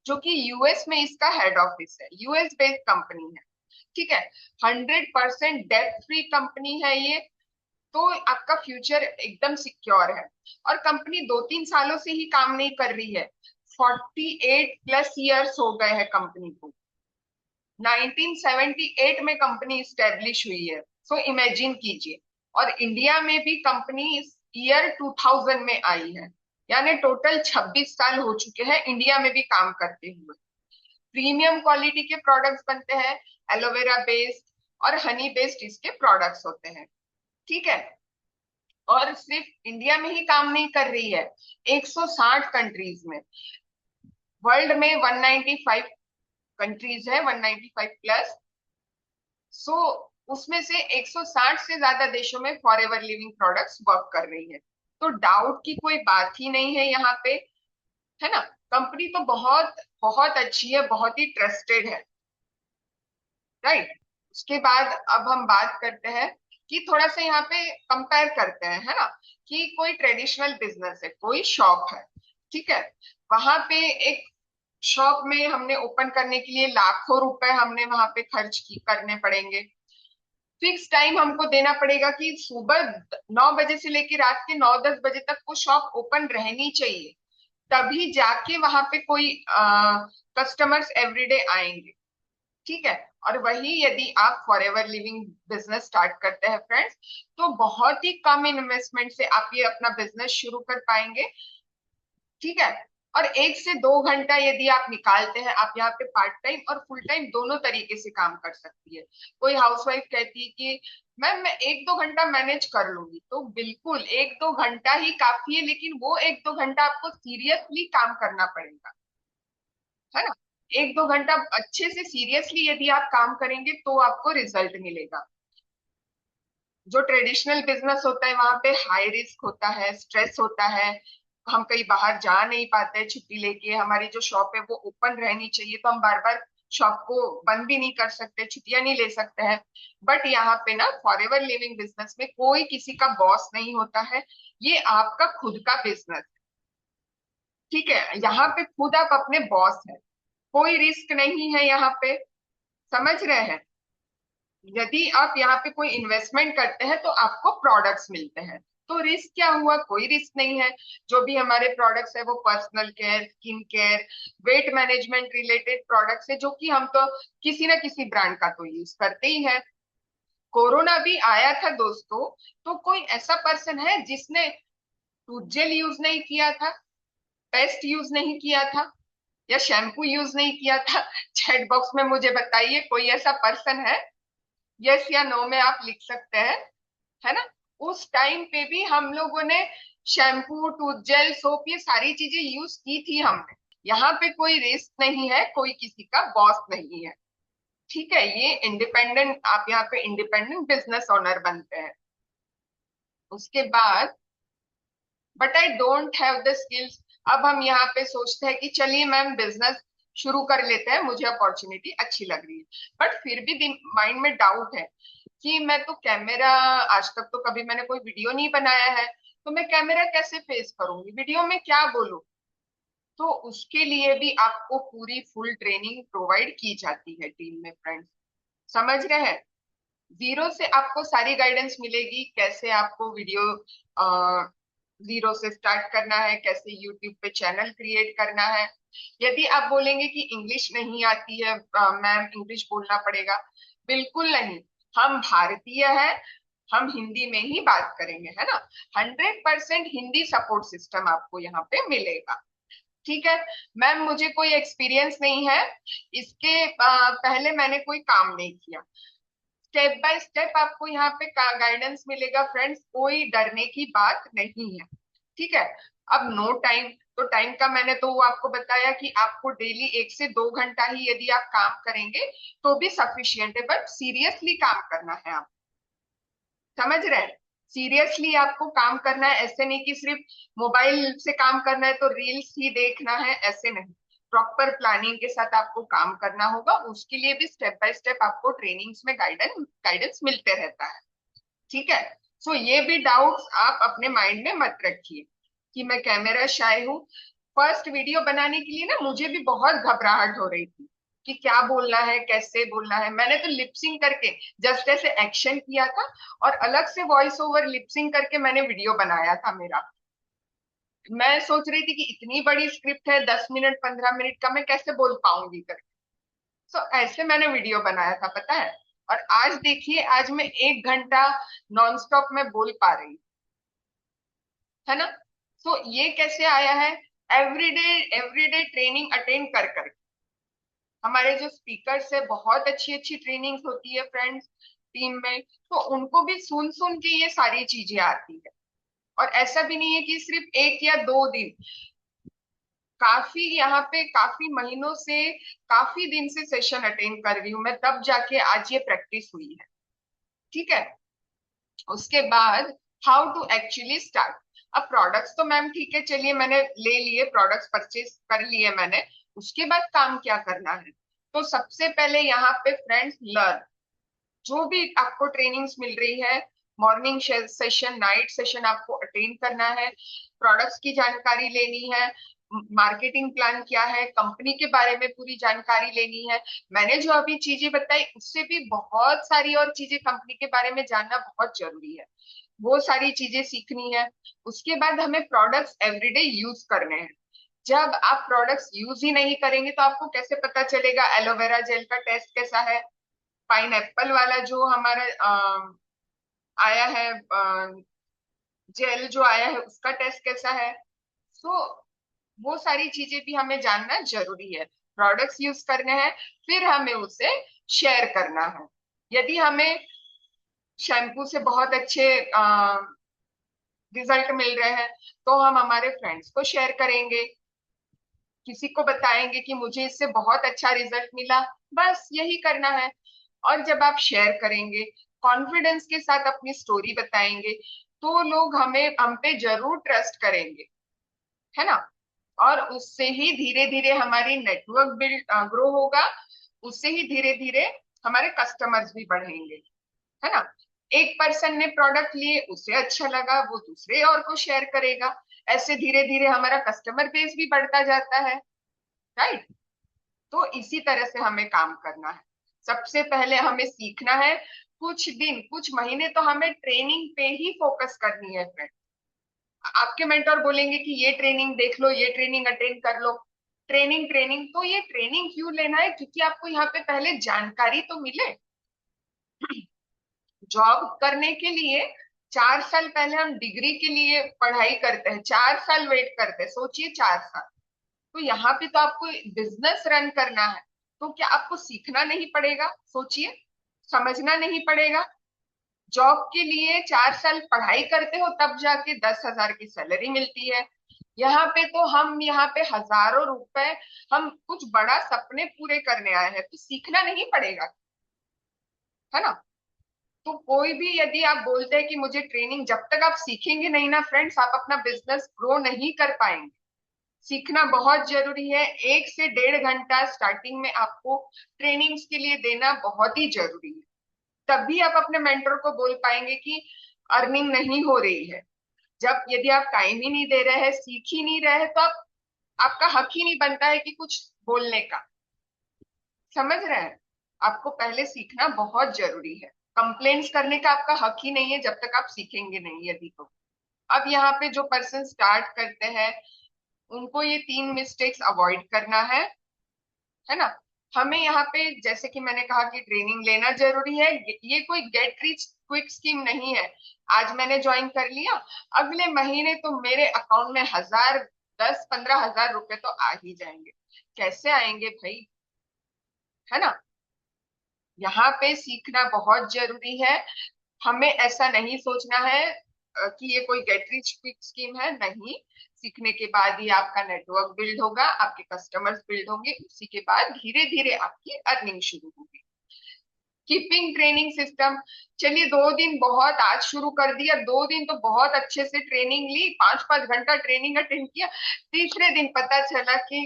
जो कि यूएस में इसका हेड ऑफिस है, यूएस बेस्ड कंपनी है। ठीक है। 100% डेट फ्री कंपनी है ये। तो आपका फ्यूचर एकदम सिक्योर है। और कंपनी 2-3 सालों से ही काम नहीं कर रही है, 48+ ईयर्स हो गए हैं कंपनी को। 1978 में कंपनी स्टेब्लिश हुई है। सो इमेजिन कीजिए। और इंडिया में भी कंपनी इस ईयर 2000 में आई है, यानी टोटल 26 साल हो चुके हैं इंडिया में भी काम करते हुए। प्रीमियम क्वालिटी के प्रोडक्ट्स बनते हैं, एलोवेरा बेस्ड और हनी बेस्ड इसके प्रोडक्ट्स होते हैं। ठीक है। और सिर्फ इंडिया में ही काम नहीं कर रही है, 160 कंट्रीज में। वर्ल्ड में 195 कंट्रीज है, 195+। सो उसमें से 160 से ज्यादा देशों में फॉरएवर लिविंग प्रोडक्ट्स वर्क कर रही है। तो डाउट की कोई बात ही नहीं है यहाँ पे, है ना। कंपनी तो बहुत बहुत अच्छी है, बहुत ही ट्रस्टेड है। राइट। उसके बाद अब हम बात करते हैं कि थोड़ा सा यहाँ पे कंपेयर करते हैं, है ना, कि कोई ट्रेडिशनल बिजनेस है, कोई शॉप है। ठीक है। वहां पे एक शॉप में हमने ओपन करने के लिए लाखों रुपए हमने वहां पे करने पड़ेंगे। फिक्स टाइम हमको देना पड़ेगा कि सुबह 9 बजे से लेकर रात के 9-10 बजे तक वो शॉप ओपन रहनी चाहिए, तभी जाके वहां पे कोई कस्टमर्स एवरीडे आएंगे। ठीक है। और वही यदि आप फॉरएवर लिविंग बिजनेस स्टार्ट करते हैं फ्रेंड्स, तो बहुत ही कम इन्वेस्टमेंट से आप ये अपना बिजनेस शुरू कर पाएंगे। ठीक है। और 1 से 2 घंटा यदि आप निकालते हैं, आप यहाँ पे पार्ट टाइम और फुल टाइम दोनों तरीके से काम कर सकती है। कोई हाउसवाइफ कहती है कि मैम मैं 1-2 घंटा मैनेज कर लूंगी, तो बिल्कुल 1-2 घंटा ही काफी है, लेकिन वो 1-2 घंटा आपको सीरियसली काम करना पड़ेगा, है ना। 1-2 घंटा अच्छे से सीरियसली यदि आप काम करेंगे तो आपको रिजल्ट मिलेगा। जो ट्रेडिशनल बिजनेस होता है वहां पे हाई रिस्क होता है, स्ट्रेस होता है, हम कहीं बाहर जा नहीं पाते छुट्टी लेके, हमारी जो शॉप है वो ओपन रहनी चाहिए, तो हम बार बार शॉप को बंद भी नहीं कर सकते, छुट्टियां नहीं ले सकते हैं। बट यहाँ पे ना फॉरएवर लिविंग बिजनेस में कोई किसी का बॉस नहीं होता है, ये आपका खुद का बिजनेस है। ठीक है। यहाँ पे खुद आप अपने बॉस हैं, कोई रिस्क नहीं है यहाँ पे, समझ रहे हैं। यदि आप यहाँ पे कोई इन्वेस्टमेंट करते हैं तो आपको प्रोडक्ट्स मिलते हैं। तो रिस्क क्या हुआ? कोई रिस्क नहीं है। जो भी हमारे प्रोडक्ट्स है वो personal care, skin care, weight management related products है, जो कि हम तो किसी ना किसी ब्रांड का तो यूज करते ही है। कोरोना भी आया था दोस्तों, तो कोई ऐसा पर्सन है जिसने टूथ जेल यूज नहीं किया था, पेस्ट यूज नहीं किया था, या शैम्पू यूज नहीं किया था? चैट बॉक्स में मुझे बताइए, कोई ऐसा पर्सन है? यस या नो में आप लिख सकते हैं, है ना। उस टाइम पे भी हम लोगों ने शैम्पू, टूथ जेल, सोप, ये सारी चीजें यूज की थी हमने। यहाँ पे कोई रिस्क नहीं है, कोई किसी का बॉस नहीं है। ठीक है, ये इंडिपेंडेंट, आप यहाँ पे इंडिपेंडेंट बिजनेस ओनर बनते हैं। उसके बाद, but I don't have the skills. अब हम यहाँ पे सोचते हैं कि चलिए मैम बिजनेस शुरू कर लेते हैं, मुझे अपॉर्चुनिटी अच्छी लग रही है, बट फिर भी माइंड में डाउट है कि मैं तो कैमरा, आज तक तो कभी मैंने कोई वीडियो नहीं बनाया है, तो मैं कैमरा कैसे फेस करूंगी, वीडियो में क्या बोलूं? तो उसके लिए भी आपको पूरी फुल ट्रेनिंग प्रोवाइड की जाती है टीम में, फ्रेंड्स। समझ रहे हैं? जीरो से आपको सारी गाइडेंस मिलेगी, कैसे आपको वीडियो जीरो से स्टार्ट करना है, कैसे यूट्यूब पे चैनल क्रिएट करना है। यदि आप बोलेंगे कि इंग्लिश नहीं आती है मैम, इंग्लिश बोलना पड़ेगा, बिल्कुल नहीं। हम भारतीय हैं, हम हिंदी में ही बात करेंगे, है ना। 100% हिंदी सपोर्ट सिस्टम आपको यहाँ पे मिलेगा। ठीक है मैम, मुझे कोई एक्सपीरियंस नहीं है, इसके पहले मैंने कोई काम नहीं किया। स्टेप बाय स्टेप आपको यहाँ पे गाइडेंस मिलेगा फ्रेंड्स, कोई डरने की बात नहीं है। ठीक है। अब नो टाइम, तो टाइम का मैंने तो वो आपको बताया कि आपको डेली 1 से 2 घंटा ही यदि आप काम करेंगे तो भी सफिशियंट है, बट सीरियसली काम करना है आप। समझ रहे हैं? सीरियसली आपको काम करना है, ऐसे नहीं कि सिर्फ मोबाइल से काम करना है तो रील्स ही देखना है, ऐसे नहीं। प्रॉपर प्लानिंग के साथ आपको काम करना होगा, उसके लिए भी स्टेप बाय स्टेप आपको ट्रेनिंग्स में गाइडेंस मिलते रहता है। ठीक है। सो ये भी डाउट्स आप अपने माइंड में मत रखिए कि मैं कैमरा शाय हूँ। फर्स्ट वीडियो बनाने के लिए ना मुझे भी बहुत घबराहट हो रही थी कि क्या बोलना है, कैसे बोलना है। मैंने तो लिपसिंग करके जस्ट ऐसे एक्शन किया था, और अलग से वॉइस ओवर लिपसिंग करके मैंने वीडियो बनाया था मेरा। मैं सोच रही थी कि इतनी बड़ी स्क्रिप्ट है, 10 मिनट 15 मिनट का, मैं कैसे बोल पाऊंगी करके। सो ऐसे मैंने वीडियो बनाया था, पता है। और आज देखिए, आज मैं 1 घंटा नॉन स्टॉप में बोल पा रही हूँ, है ना। सो ये कैसे आया है? एवरीडे एवरीडे ट्रेनिंग अटेंड कर कर। हमारे जो स्पीकर्स है, बहुत अच्छी अच्छी ट्रेनिंग्स होती है फ्रेंड्स टीम में, तो उनको भी सुन सुन के ये सारी चीजें आती है। और ऐसा भी नहीं है कि सिर्फ 1 या 2 दिन, काफी यहाँ पे काफी महीनों से, काफी दिन से सेशन अटेंड कर रही हूँ मैं, तब जाके आज ये प्रैक्टिस हुई है। ठीक है। उसके बाद हाउ टू एक्चुअली स्टार्ट। अब प्रोडक्ट्स तो मैम ठीक है, चलिए मैंने ले लिए, प्रोडक्ट्स परचेज कर लिए मैंने। उसके बाद काम क्या करना है? तो सबसे पहले यहाँ पे फ्रेंड्स लर्न, जो भी आपको ट्रेनिंग्स मिल रही है, मॉर्निंग सेशन, नाइट सेशन आपको अटेंड करना है। प्रोडक्ट्स की जानकारी लेनी है, मार्केटिंग प्लान क्या है, कंपनी के बारे में पूरी जानकारी लेनी है। मैंने जो अभी चीजें बताई उससे भी बहुत सारी और चीजें कंपनी के बारे में जानना बहुत जरूरी है, वो सारी चीजें सीखनी है। उसके बाद हमें प्रोडक्ट्स एवरीडे यूज करने हैं। जब आप प्रोडक्ट्स यूज ही नहीं करेंगे तो आपको कैसे पता चलेगा एलोवेरा जेल का टेस्ट कैसा है, पाइन एप्पल वाला जो हमारा आया है, जेल जो आया है उसका टेस्ट कैसा है। सो वो सारी चीजें भी हमें जानना जरूरी है। प्रोडक्ट्स यूज करने हैं, फिर हमें उसे शेयर करना है। यदि हमें शैम्पू से बहुत अच्छे रिजल्ट मिल रहे हैं तो हम हमारे फ्रेंड्स को शेयर करेंगे, किसी को बताएंगे कि मुझे इससे बहुत अच्छा रिजल्ट मिला। बस यही करना है। और जब आप शेयर करेंगे, कॉन्फिडेंस के साथ अपनी स्टोरी बताएंगे, तो लोग हमें, हम पे जरूर ट्रस्ट करेंगे, है ना। और उससे ही धीरे धीरे हमारी नेटवर्क बिल्ड ग्रो होगा, उससे ही धीरे धीरे हमारे कस्टमर्स भी बढ़ेंगे, है ना। एक पर्सन ने प्रोडक्ट लिए, उसे अच्छा लगा, वो दूसरे और को शेयर करेगा, ऐसे धीरे धीरे हमारा कस्टमर बेस भी बढ़ता जाता है, राइट। तो इसी तरह से हमें काम करना है। सबसे पहले हमें सीखना है, कुछ दिन कुछ महीने तो हमें ट्रेनिंग पे ही फोकस करनी है फ्रेंड। आपके मेंटर बोलेंगे कि ये ट्रेनिंग देख लो, ये ट्रेनिंग अटेंड कर लो, ट्रेनिंग ट्रेनिंग, तो ये ट्रेनिंग क्यों लेना है? क्योंकि आपको यहाँ पे पहले जानकारी तो मिले। जॉब करने के लिए 4 साल पहले हम डिग्री के लिए पढ़ाई करते हैं, 4 साल वेट करते हैं, सोचिए 4 साल। तो यहाँ पे तो आपको बिजनेस रन करना है, तो क्या आपको सीखना नहीं पड़ेगा? सोचिए, समझना नहीं पड़ेगा? जॉब के लिए 4 साल पढ़ाई करते हो तब जाके 10,000 की सैलरी मिलती है। यहाँ पे तो हम यहाँ पे हजारों रुपए, हम कुछ बड़ा सपने पूरे करने आए हैं, तो सीखना नहीं पड़ेगा? है ना? तो कोई भी यदि आप बोलते हैं कि मुझे ट्रेनिंग, जब तक आप सीखेंगे नहीं ना फ्रेंड्स, आप अपना बिजनेस ग्रो नहीं कर पाएंगे। सीखना बहुत जरूरी है। 1 से 1.5 घंटा स्टार्टिंग में आपको ट्रेनिंग्स के लिए देना बहुत ही जरूरी है। तभी आप अपने मेंटर को बोल पाएंगे कि अर्निंग नहीं हो रही है। जब यदि आप टाइम ही नहीं दे रहे हैं, सीख ही नहीं रहे हैं, तो आप, आपका हक ही नहीं बनता है कि कुछ बोलने का। समझ रहे हैं? आपको पहले सीखना बहुत जरूरी है। कंप्लेंट्स करने का आपका हक ही नहीं है जब तक आप सीखेंगे नहीं यदि। तो अब यहाँ पे जो पर्सन स्टार्ट करते हैं, उनको ये 3 मिस्टेक्स अवॉइड करना है ना? हमें यहाँ पे जैसे कि मैंने कहा कि ट्रेनिंग लेना जरूरी है। ये कोई गेट रिच क्विक स्कीम नहीं है। आज मैंने ज्वाइन कर लिया, अगले महीने तो मेरे अकाउंट में 1,000, 10-15 हजार रुपए तो आ ही जाएंगे। कैसे आएंगे भाई? है ना? यहाँ पे सीखना बहुत जरूरी है। हमें ऐसा नहीं सोचना है कि ये कोई गेट रिच क्विक स्कीम है, नहीं। सीखने के बाद ही आपका नेटवर्क बिल्ड होगा, आपके कस्टमर्स बिल्ड होंगे, उसी के बाद धीरे धीरे आपकी अर्निंग शुरू होगी। कीपिंग ट्रेनिंग सिस्टम, चलिए 2 दिन बहुत, आज शुरू कर दिया, 2 दिन तो बहुत अच्छे से ट्रेनिंग ली, 5-5 घंटा ट्रेनिंग अटेंड किया, तीसरे दिन पता चला कि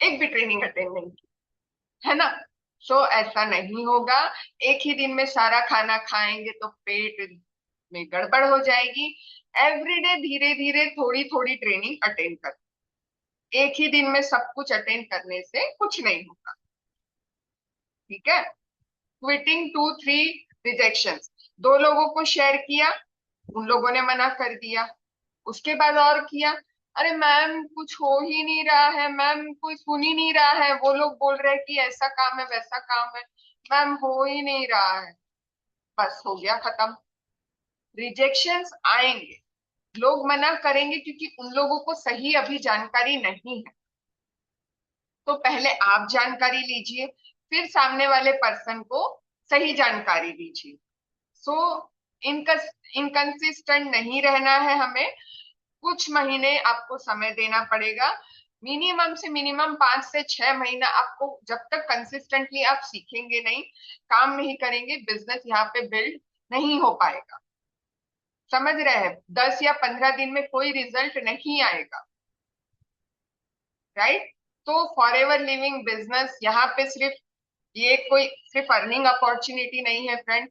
एक भी ट्रेनिंग अटेंड नहीं की। है ना? सो ऐसा नहीं होगा। एक ही दिन में सारा खाना खाएंगे तो पेट में गड़बड़ हो जाएगी। एवरीडे धीरे धीरे थोड़ी थोड़ी ट्रेनिंग अटेंड कर, एक ही दिन में सब कुछ अटेंड करने से कुछ नहीं होगा। ठीक है? क्विटिंग 2-3 रिजेक्शन, 2 लोगों को शेयर किया, उन लोगों ने मना कर दिया। उसके बाद और किया, अरे मैम कुछ हो ही नहीं रहा है, मैम कोई सुन ही नहीं रहा है, वो लोग बोल रहे हैं कि ऐसा काम है वैसा काम है, मैम हो ही नहीं रहा है। बस हो गया, खत्म। रिजेक्शंस आएंगे, लोग मना करेंगे क्योंकि उन लोगों को सही अभी जानकारी नहीं है। तो पहले आप जानकारी लीजिए, फिर सामने वाले पर्सन को सही जानकारी दीजिए। सो इनकंसिस्टेंट नहीं रहना है हमें। कुछ महीने आपको समय देना पड़ेगा, मिनिमम से मिनिमम 5 से 6 महीना आपको, जब तक कंसिस्टेंटली आप सीखेंगे नहीं, काम नहीं करेंगे, बिजनेस यहाँ पे बिल्ड नहीं हो पाएगा। समझ रहे हैं? 10 या 15 दिन में कोई रिजल्ट नहीं आएगा। राइट? तो फॉर एवर लिविंग बिजनेस यहाँ पे सिर्फ, ये कोई सिर्फ अर्निंग अपॉर्चुनिटी नहीं है फ्रेंड,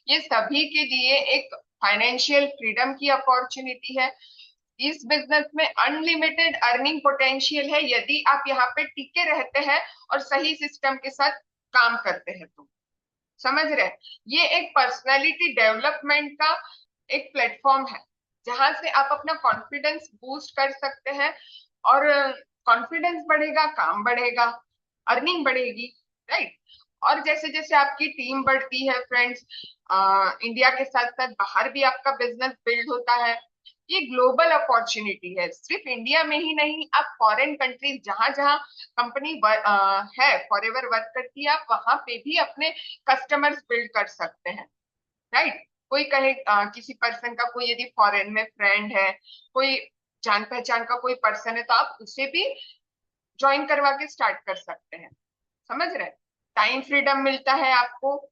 ये सभी के लिए एक फाइनेंशियल फ्रीडम की अपॉर्चुनिटी है। इस बिजनेस में अनलिमिटेड अर्निंग पोटेंशियल है यदि आप यहाँ पे टिके रहते हैं और सही सिस्टम के साथ काम करते हैं तो। समझ रहे हैं? ये एक पर्सनालिटी डेवलपमेंट का एक प्लेटफॉर्म है, जहां से आप अपना कॉन्फिडेंस बूस्ट कर सकते हैं, और कॉन्फिडेंस बढ़ेगा, काम बढ़ेगा, अर्निंग बढ़ेगी। राइट? और जैसे जैसे आपकी टीम बढ़ती है फ्रेंड्स, इंडिया के साथ साथ बाहर भी आपका बिजनेस बिल्ड होता है। ये ग्लोबल अपॉर्चुनिटी है, सिर्फ इंडिया में ही नहीं, आप फॉरेन कंट्रीज जहां जहां कंपनी है फॉरएवर वर्क करती है, आप वहां पे भी अपने कस्टमर्स बिल्ड कर सकते हैं। राइट? कोई कहे किसी पर्सन का कोई यदि फॉरेन में फ्रेंड है, कोई जान पहचान का कोई पर्सन है, तो आप उसे भी ज्वाइन करवा के स्टार्ट कर सकते हैं। समझ रहे हैं? टाइम फ्रीडम मिलता है आपको।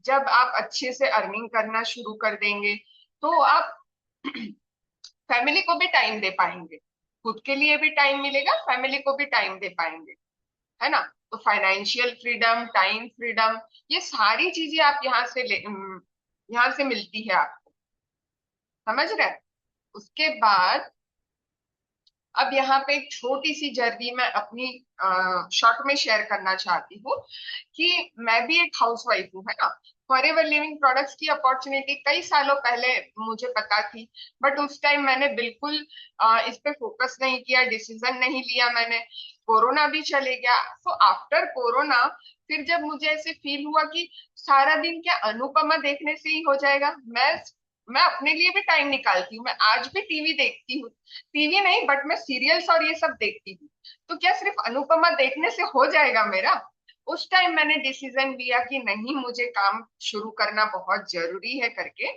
जब आप अच्छे से अर्निंग करना शुरू कर देंगे तो आप फैमिली को भी टाइम दे पाएंगे, खुद के लिए भी टाइम मिलेगा, फैमिली को भी टाइम दे पाएंगे। है ना? तो फाइनेंशियल फ्रीडम, टाइम फ्रीडम, ये सारी चीजें आप यहाँ से मिलती है आपको। समझ रहे हैं? उसके बाद अब यहाँ पे एक छोटी सी जर्नी मैं अपनी शॉर्ट में शेयर करना चाहती हूँ कि मैं भी एक हाउसवाइफ हूँ, है ना। फॉरएवर लिविंग प्रोडक्ट्स की अपॉर्चुनिटी कई सालों पहले मुझे पता थी, बट उस टाइम मैंने बिल्कुल इस पे फोकस नहीं किया, डिसीजन नहीं लिया मैंने। कोरोना भी चले गया। तो आफ्टर कोरोना फिर जब मुझे ऐसे फील हुआ कि सारा दिन क्या अनुपमा देखने से ही हो जाएगा, मैं अपने लिए भी टाइम निकालती हूँ, मैं आज भी टीवी देखती हूँ। टीवी नहीं, बट मैं सीरियल्स और ये सब देखती हूँ। तो क्या सिर्फ अनुपमा देखने से हो जाएगा मेरा? उस टाइम मैंने डिसीजन लिया कि नहीं, मुझे काम शुरू करना बहुत जरूरी है करके।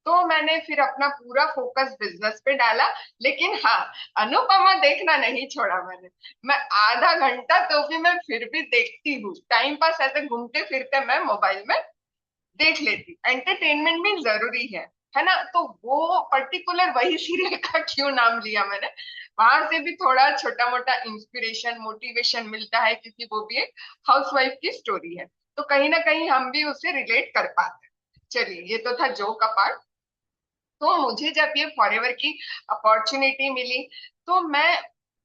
तो मैंने फिर अपना पूरा फोकस बिजनेस पे डाला। लेकिन हाँ, अनुपमा देखना नहीं छोड़ा मैंने। मैं आधा घंटा तो भी मैं फिर भी देखती हूँ, टाइम पास ऐसे घूमते फिरते मैं मोबाइल में देख लेती। एंटरटेनमेंट भी जरूरी है ना। तो वो पर्टिकुलर वही सीरियल का क्यों नाम लिया मैंने, वहां से भी थोड़ा छोटा मोटा इंस्पिरेशन मोटिवेशन मिलता है, क्योंकि वो भी एक हाउसवाइफ की स्टोरी है। तो कहीं ना कहीं हम भी उससे रिलेट कर पाते हैं। चलिए, ये तो था जो का पार्ट। तो मुझे जब ये फॉरएवर की अपॉर्चुनिटी मिली, तो मैं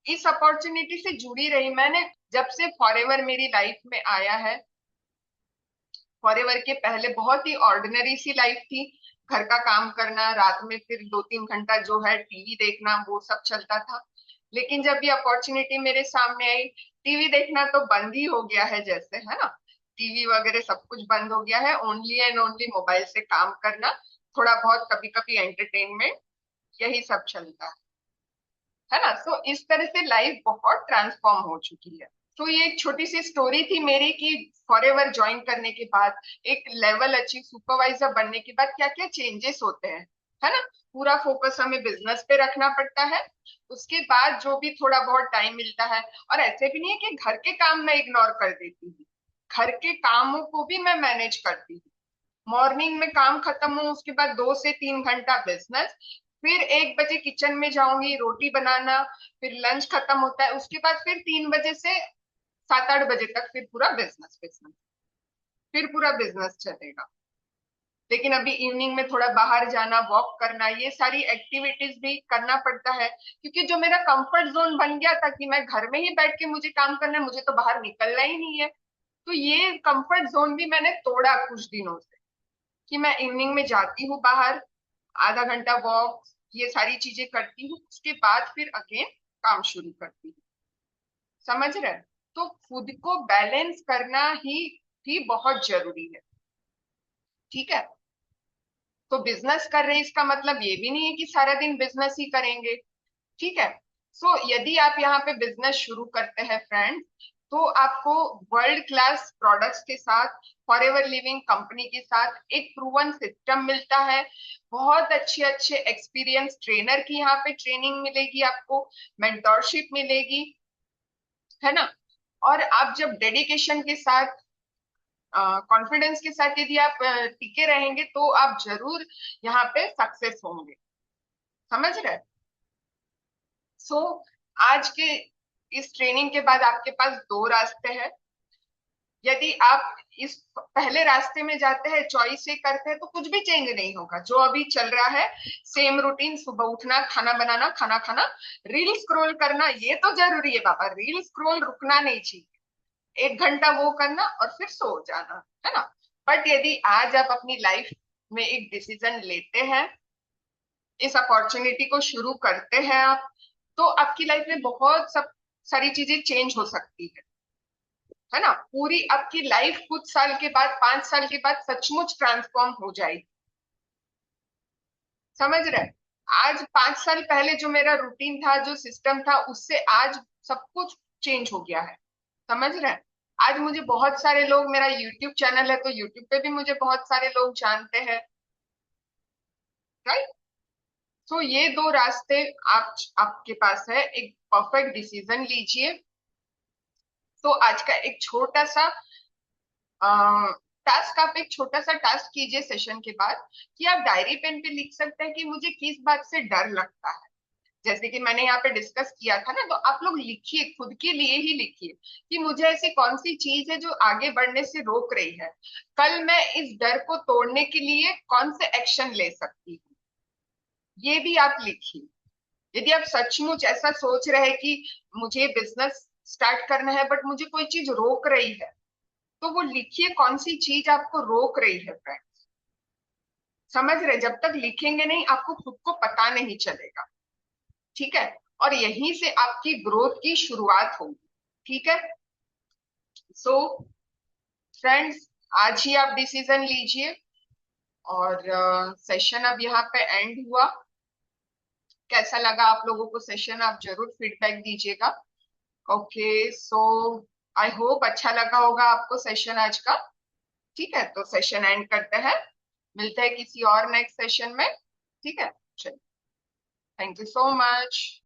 इस अपॉर्चुनिटी से जुड़ी रही। मैंने जब से फॉरएवर मेरी लाइफ में आया है, फॉरएवर के पहले बहुत ही ऑर्डिनरी सी लाइफ थी। घर का काम करना, रात में फिर 2-3 घंटा जो है टीवी देखना, वो सब चलता था। लेकिन जब ये अपॉर्चुनिटी मेरे सामने आई, टीवी देखना तो बंद ही हो गया है जैसे, है ना। टीवी वगैरह सब कुछ बंद हो गया है, ओनली एंड ओनली मोबाइल से काम करना, थोड़ा बहुत कभी कभी एंटरटेनमेंट, यही सब चलता है ना। तो इस तरह से लाइफ बहुत ट्रांसफॉर्म हो चुकी है। तो ये एक छोटी सी स्टोरी थी मेरी कि फॉरएवर ज्वाइन करने के बाद, एक लेवल अचीव सुपरवाइजर बनने के बाद क्या क्या चेंजेस होते हैं, है ना। पूरा फोकस हमें बिजनेस पे रखना पड़ता है। उसके बाद जो भी थोड़ा बहुत टाइम मिलता है, और ऐसे भी नहीं है कि घर के काम मैं इग्नोर कर देती हूँ, घर के कामों को भी मैं मैनेज करती हूँ। मॉर्निंग में काम खत्म हो, उसके बाद 2 से 3 घंटा बिजनेस, फिर 1 बजे किचन में जाऊंगी रोटी बनाना, फिर लंच खत्म होता है, उसके बाद फिर 3 बजे से 7-8 बजे तक फिर पूरा बिजनेस बिजनेस, फिर पूरा बिजनेस चलेगा। लेकिन अभी इवनिंग में थोड़ा बाहर जाना, वॉक करना, ये सारी एक्टिविटीज भी करना पड़ता है, क्योंकि जो मेरा कंफर्ट जोन बन गया था कि मैं घर में ही बैठ के मुझे काम करना है, मुझे तो बाहर निकलना ही नहीं है। तो ये कंफर्ट जोन भी मैंने तोड़ा कुछ दिनों से, कि मैं इवनिंग में जाती हूँ बाहर, आधा घंटा वॉक, ये सारी चीजें करती हूँ, उसके बाद फिर अगेन काम शुरू करती हूँ। समझ रहे? तो खुद को बैलेंस करना ही बहुत जरूरी है। ठीक है। तो बिजनेस कर रहे हैं इसका मतलब ये भी नहीं है कि सारा दिन बिजनेस ही करेंगे। ठीक है। सो यदि आप यहाँ पे बिजनेस शुरू करते हैं फ्रेंड, तो आपको वर्ल्ड क्लास प्रोडक्ट्स के साथ, फॉरएवर लिविंग कंपनी के साथ एक प्रूवन सिस्टम मिलता है। बहुत अच्छे अच्छे एक्सपीरियंस ट्रेनर की यहाँ पे ट्रेनिंग मिलेगी आपको, मेंटोरशिप मिलेगी, है ना। और आप जब डेडिकेशन के साथ, कॉन्फिडेंस के साथ यदि आप टिके रहेंगे, तो आप जरूर यहाँ पे सक्सेस होंगे। समझ रहे? सो आज के इस ट्रेनिंग के बाद आपके पास दो रास्ते हैं। यदि आप इस पहले रास्ते में जाते हैं, चॉइस से करते हैं, तो कुछ भी चेंज नहीं होगा, जो अभी चल रहा है सेम रूटीन, सुबह उठना, खाना बनाना, खाना खाना, रील स्क्रॉल करना, ये तो जरूरी है बाबा, रील स्क्रॉल रुकना नहीं चाहिए। 1 घंटा वो करना और फिर सो जाना, है ना। बट यदि आज आप अपनी लाइफ में एक डिसीजन लेते हैं, इस अपॉर्चुनिटी को शुरू करते हैं आप, तो आपकी लाइफ में बहुत सब सारी चीजें चेंज हो सकती है ना। पूरी आपकी लाइफ कुछ साल के बाद, 5 साल के बाद सचमुच ट्रांसफॉर्म हो जाएगी। समझ रहे? आज 5 साल पहले जो मेरा रूटीन था, जो सिस्टम था, उससे आज सब कुछ चेंज हो गया है। समझ रहे हैं? आज मुझे बहुत सारे लोग, मेरा यूट्यूब चैनल है तो यूट्यूब पे भी मुझे बहुत सारे लोग जानते हैं। राइट। तो ये दो रास्ते आपके पास है, एक परफेक्ट डिसीजन लीजिए। तो आज का एक छोटा सा टास्क, आप एक छोटा सा टास्क कीजिए सेशन के बाद, कि आप डायरी पेन पे लिख सकते हैं कि मुझे किस बात से डर लगता है। जैसे कि मैंने यहाँ पे डिस्कस किया था ना, तो आप लोग लिखिए, खुद के लिए ही लिखिए कि मुझे ऐसी कौन सी चीज है जो आगे बढ़ने से रोक रही है। कल मैं इस डर को तोड़ने के लिए कौन से एक्शन ले सकती हूँ, ये भी आप लिखिए। यदि आप सचमुच ऐसा सोच रहे हैं कि मुझे बिजनेस स्टार्ट करना है बट मुझे कोई चीज रोक रही है, तो वो लिखिए कौन सी चीज आपको रोक रही है फ्रेंड्स। समझ रहे, जब तक लिखेंगे नहीं आपको खुद को पता नहीं चलेगा। ठीक है, और यहीं से आपकी ग्रोथ की शुरुआत होगी। ठीक है, सो फ्रेंड्स, आज ही आप डिसीजन लीजिए। और सेशन अब यहाँ पे एंड हुआ। कैसा लगा आप लोगों को सेशन, आप जरूर फीडबैक दीजिएगा। ओके, सो आई होप अच्छा लगा होगा आपको सेशन आज का। ठीक है, तो सेशन एंड करते हैं, मिलते हैं किसी और नेक्स्ट सेशन में। ठीक है, चलिए, थैंक यू सो मच।